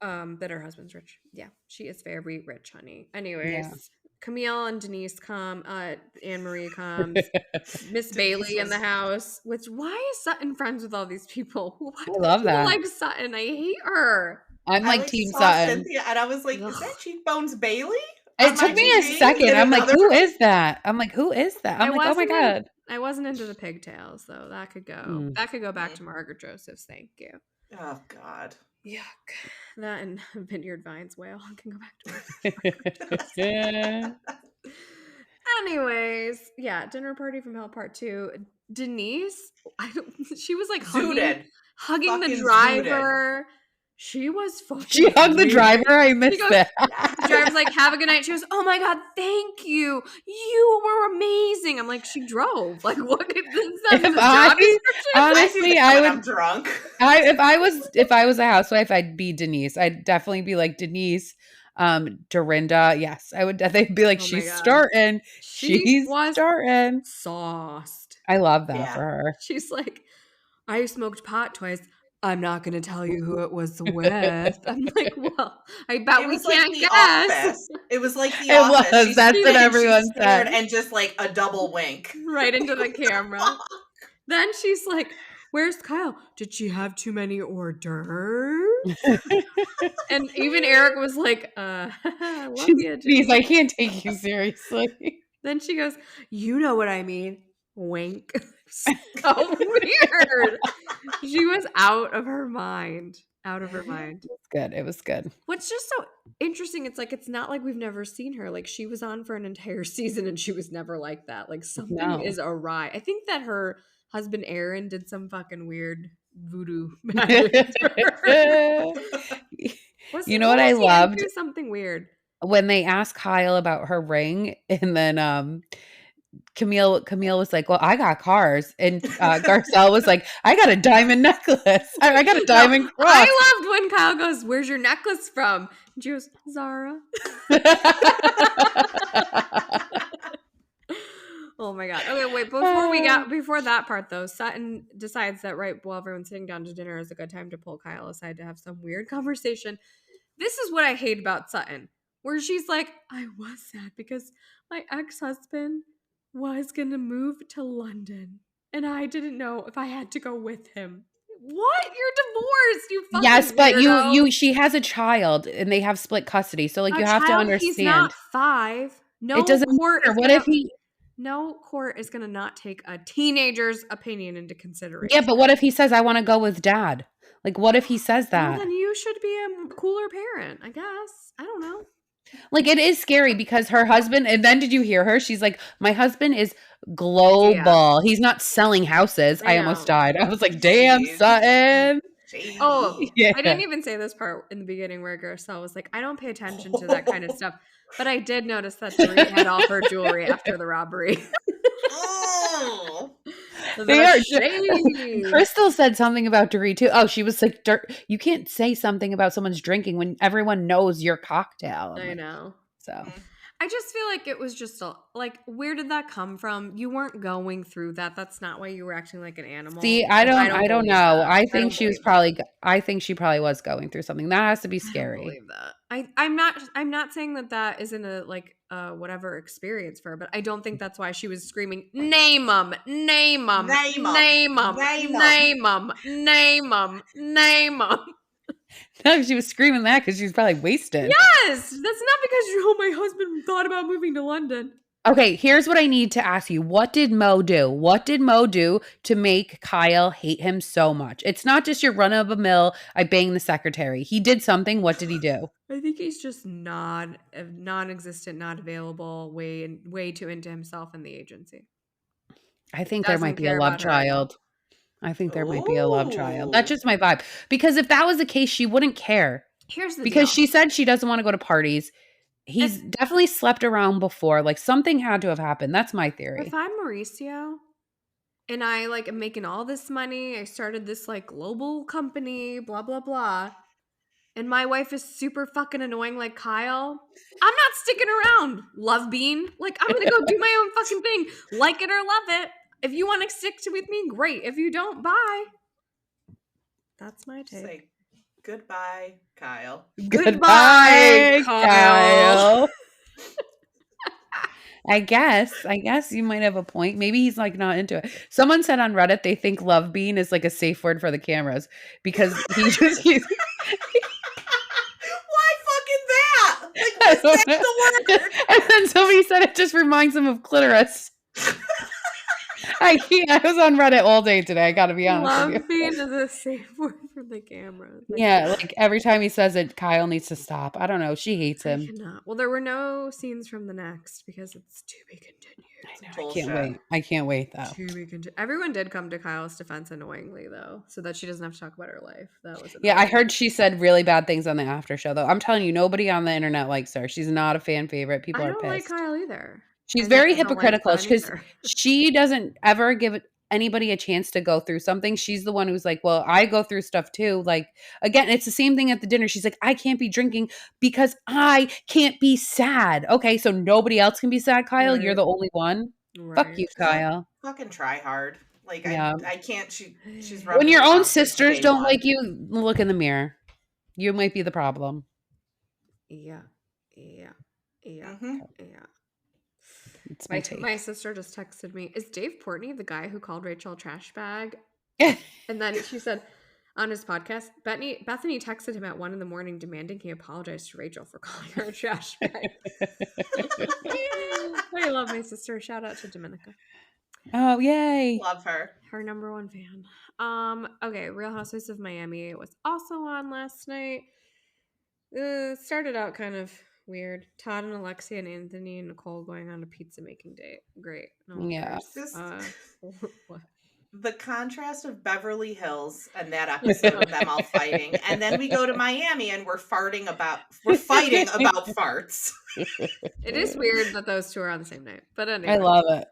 That her husband's rich. Yeah. She is very rich, honey. Anyways, Camille and Denise come. Anne-Marie comes. Miss Bailey in the house. Why is Sutton friends with all these people? Why I love that. Like Sutton. I hate her. I'm like Team Sutton. Cynthia, and I was like, is that Cheekbones Bailey? It took me a second. I'm like, who is that? I'm like, oh my God. I wasn't into the pigtails, though. That could go. That could go back to Margaret Joseph's. Thank you. Oh, God. Yuck. That and Vineyard Vines whale can go back to Margaret. Anyways, dinner party from hell part 2. Denise, she was like hugging the driver. Zooted. She was fucking She hugged the driver? I missed that. The driver's like, have a good night. She goes, oh my God, thank you. You were amazing. I'm like, she drove. Like, what could this honestly, I would. I'm drunk. If I was a housewife, I'd be Denise. I'd definitely be like Denise. Dorinda, yes. I would definitely be like, she's starting. She's starting. Sauced. I love that for her. She's like, I smoked pot twice. I'm not going to tell you who it was with. I'm like, well, I bet we can't guess. Office. It was like the Office. It was. That's what everyone said. And just like a double wink. Right into the camera. Then she's like, where's Kyle? Did she have too many hors d'oeuvres? And even Eric was like, I love you. Please, I can't take you seriously. Then she goes, you know what I mean. Wink. So weird. She was out of her mind. It was good. What's just so interesting, it's not like we've never seen her. Like, she was on for an entire season and she was never like that. Like, something is awry. I think that her husband Aaron did some fucking weird voodoo magic. You know what I loved? Something weird. When they asked Kyle about her ring, and then Camille was like, well, I got cars. And Garcelle was like, I got a diamond necklace. I got a diamond cross. I loved when Kyle goes, where's your necklace from? And she goes, Zara. Oh my God. Okay, wait, before that part though, Sutton decides that while everyone's sitting down to dinner is a good time to pull Kyle aside to have some weird conversation. This is what I hate about Sutton, where she's like, I was sad because my ex-husband was going to move to London and I didn't know if I had to go with him. What? You're divorced, you fucking Yes, but weirdo. she has a child and they have split custody. So like you have to understand. He's not 5. No, it doesn't matter. What if no court is going to not take a teenager's opinion into consideration. Yeah, but what if he says, I want to go with dad? Like, what if he says that? Well, then you should be a cooler parent, I guess. I don't know. Like, it is scary because her husband, and then did you hear her? She's like, my husband is global. Yeah. He's not selling houses. I almost died. I was like, damn, Sutton. Oh, yeah. I didn't even say this part in the beginning where Garcelle was like, I don't pay attention to that kind of stuff. But I did notice that Dorit had all her jewelry after the robbery. Oh. They are shady. Crystal said something about Dorit too. Oh, she was like, you can't say something about someone's drinking when everyone knows your cocktail. I know. So I just feel like it was just where did that come from? You weren't going through that. That's not why you were acting like an animal. See, I don't know. I think she probably was going through something. That has to be scary. I don't believe that. I'm not saying that isn't a whatever experience for her, but I don't think that's why she was screaming, name 'em, name 'em, name 'em, name 'em, name 'em, name 'em, name 'em. No, she was screaming that because she was probably wasted. Yes! That's not because my husband thought about moving to London. Okay, here's what I need to ask you. What did Mo do? What did Mo do to make Kyle hate him so much? It's not just your run-of-the-mill, I banged the secretary. He did something. What did he do? I think he's just non-existent, not available, way too into himself and the agency. I think there might be a love child. I think there might be a love trial. That's just my vibe. Because if that was the case, she wouldn't care. Here's the because deal. she said she doesn't want to go to parties. He's definitely slept around before. Like something had to have happened. That's my theory. If I'm Mauricio and I like am making all this money, I started this like global company, blah blah blah, and my wife is super fucking annoying like Kyle, I'm not sticking around, love bean. Like I'm gonna go do my own fucking thing, like it or love it. If you want to stick with me, great. If you don't, bye. That's my take. Say goodbye, Kyle. Goodbye, Kyle. I guess you might have a point. Maybe he's like not into it. Someone said on Reddit they think love bean is like a safe word for the cameras because he just Why fucking that? Like, is that the word? And then somebody said it just reminds him of clitoris. I can't. I was on Reddit all day today. I got to be honest with you. Love bean is a safe word for the camera. Yeah, like every time he says it, Kyle needs to stop. I don't know. She hates him. I cannot. Well, there were no scenes from the next because it's to be continued. I know. I can't wait. I can't wait though. To be continued. Everyone did come to Kyle's defense annoyingly though, so that she doesn't have to talk about her life. That was yeah. I heard she said really bad things on the after show though. I'm telling you, nobody on the internet likes her. She's not a fan favorite. People are pissed. I don't like Kyle either. She's very hypocritical because she doesn't ever give anybody a chance to go through something. She's the one who's like, well, I go through stuff too. Like, again, it's the same thing at the dinner. She's like, I can't be drinking because I can't be sad. Okay, so nobody else can be sad, Kyle? Right. You're the only one? Right. Fuck you, Kyle. Fucking try hard. Like, yeah. I can't. She's when your own sisters don't like you, look in the mirror. You might be the problem. Yeah. Mm-hmm. Yeah. My sister just texted me, is Dave Portnoy the guy who called Rachel a trash bag? And then she said on his podcast, Bethany texted him at 1 a.m. demanding he apologize to Rachel for calling her a trash bag. I love my sister. Shout out to Dominica. Oh, yay. Love her. Her number one fan. Okay, Real Housewives of Miami was also on last night. Started out kind of weird. Todd and Alexia and Anthony and Nicole going on a pizza making date. Great. No yeah. What? The contrast of Beverly Hills and that episode of them all fighting, and then we go to Miami and we're fighting about farts. It is weird that those two are on the same night, but anyway, I love it.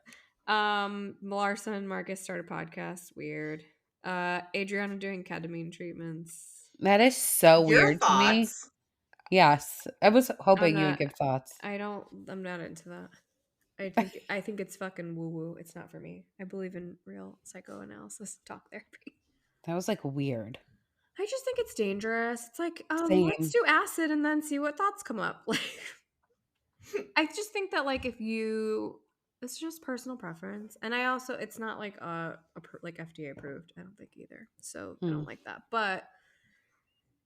Larsa and Marcus start a podcast. Weird. Adriana doing ketamine treatments. That is so weird to me. Yes, I was hoping you would give thoughts. I'm not into that. I think it's fucking woo woo. It's not for me. I believe in real psychoanalysis, talk therapy. That was like weird. I just think it's dangerous. It's like, let's do acid and then see what thoughts come up. Like, I just think that like it's just personal preference, and I also it's not like like FDA approved. I don't think either. So I don't like that, but.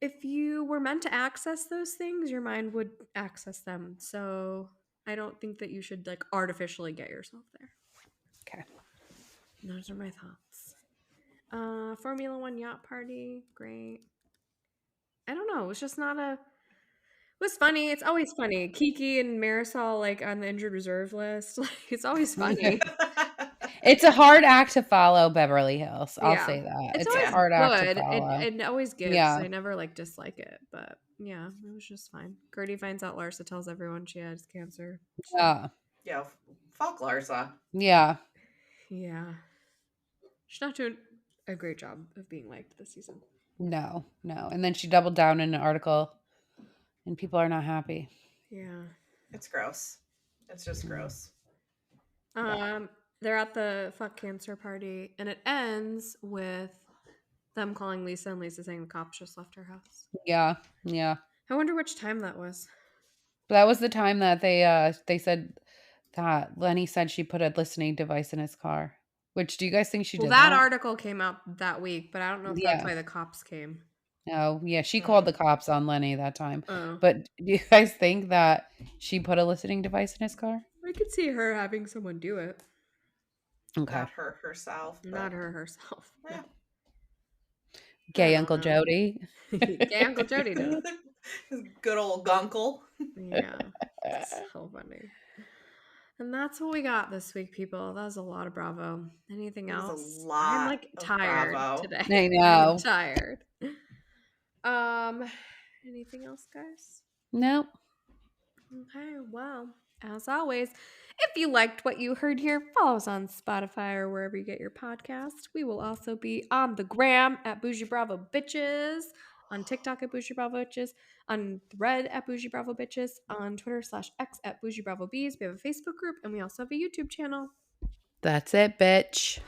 If you were meant to access those things, your mind would access them. So I don't think that you should like artificially get yourself there. Okay. Those are my thoughts. Formula One yacht party. Great. I don't know. It was just not it was funny. It's always funny. Kiki and Marisol like on the injured reserve list. Like it's always funny. It's a hard act to follow, Beverly Hills. I'll say that. It's a hard act to follow. It always gives. Yeah. I never like dislike it, but yeah, it was just fine. Gertie finds out Larsa tells everyone she has cancer. Yeah. Yeah. Fuck Larsa. Yeah. Yeah. She's not doing a great job of being liked this season. No. And then she doubled down in an article, and people are not happy. Yeah. It's gross. It's just gross. They're at the fuck cancer party, and it ends with them calling Lisa and Lisa saying the cops just left her house. Yeah. I wonder which time that was. That was the time that they said that Lenny said she put a listening device in his car. Which, do you guys think she did that? That article came out that week, but I don't know if that's why the cops came. No, yeah, she called the cops on Lenny that time. Oh. But do you guys think that she put a listening device in his car? I could see her having someone do it. Okay. Not her herself. Not her herself. Yeah. Gay Uncle Jody. Gay Uncle Jody does. Good old gunkle. Yeah. It's so funny. And that's what we got this week, people. That was a lot of Bravo. Anything else? It was a lot. I'm like tired Bravo today. I know. I'm tired. Anything else, guys? Nope. Okay, well, as always, if you liked what you heard here, follow us on Spotify or wherever you get your podcast. We will also be on the gram at Boujee Bravo Bitches, on TikTok at Boujee Bravo Bitches, on Thread at Boujee Bravo Bitches, on Twitter/X at Boujee Bravo Bees. We have a Facebook group and we also have a YouTube channel. That's it, bitch.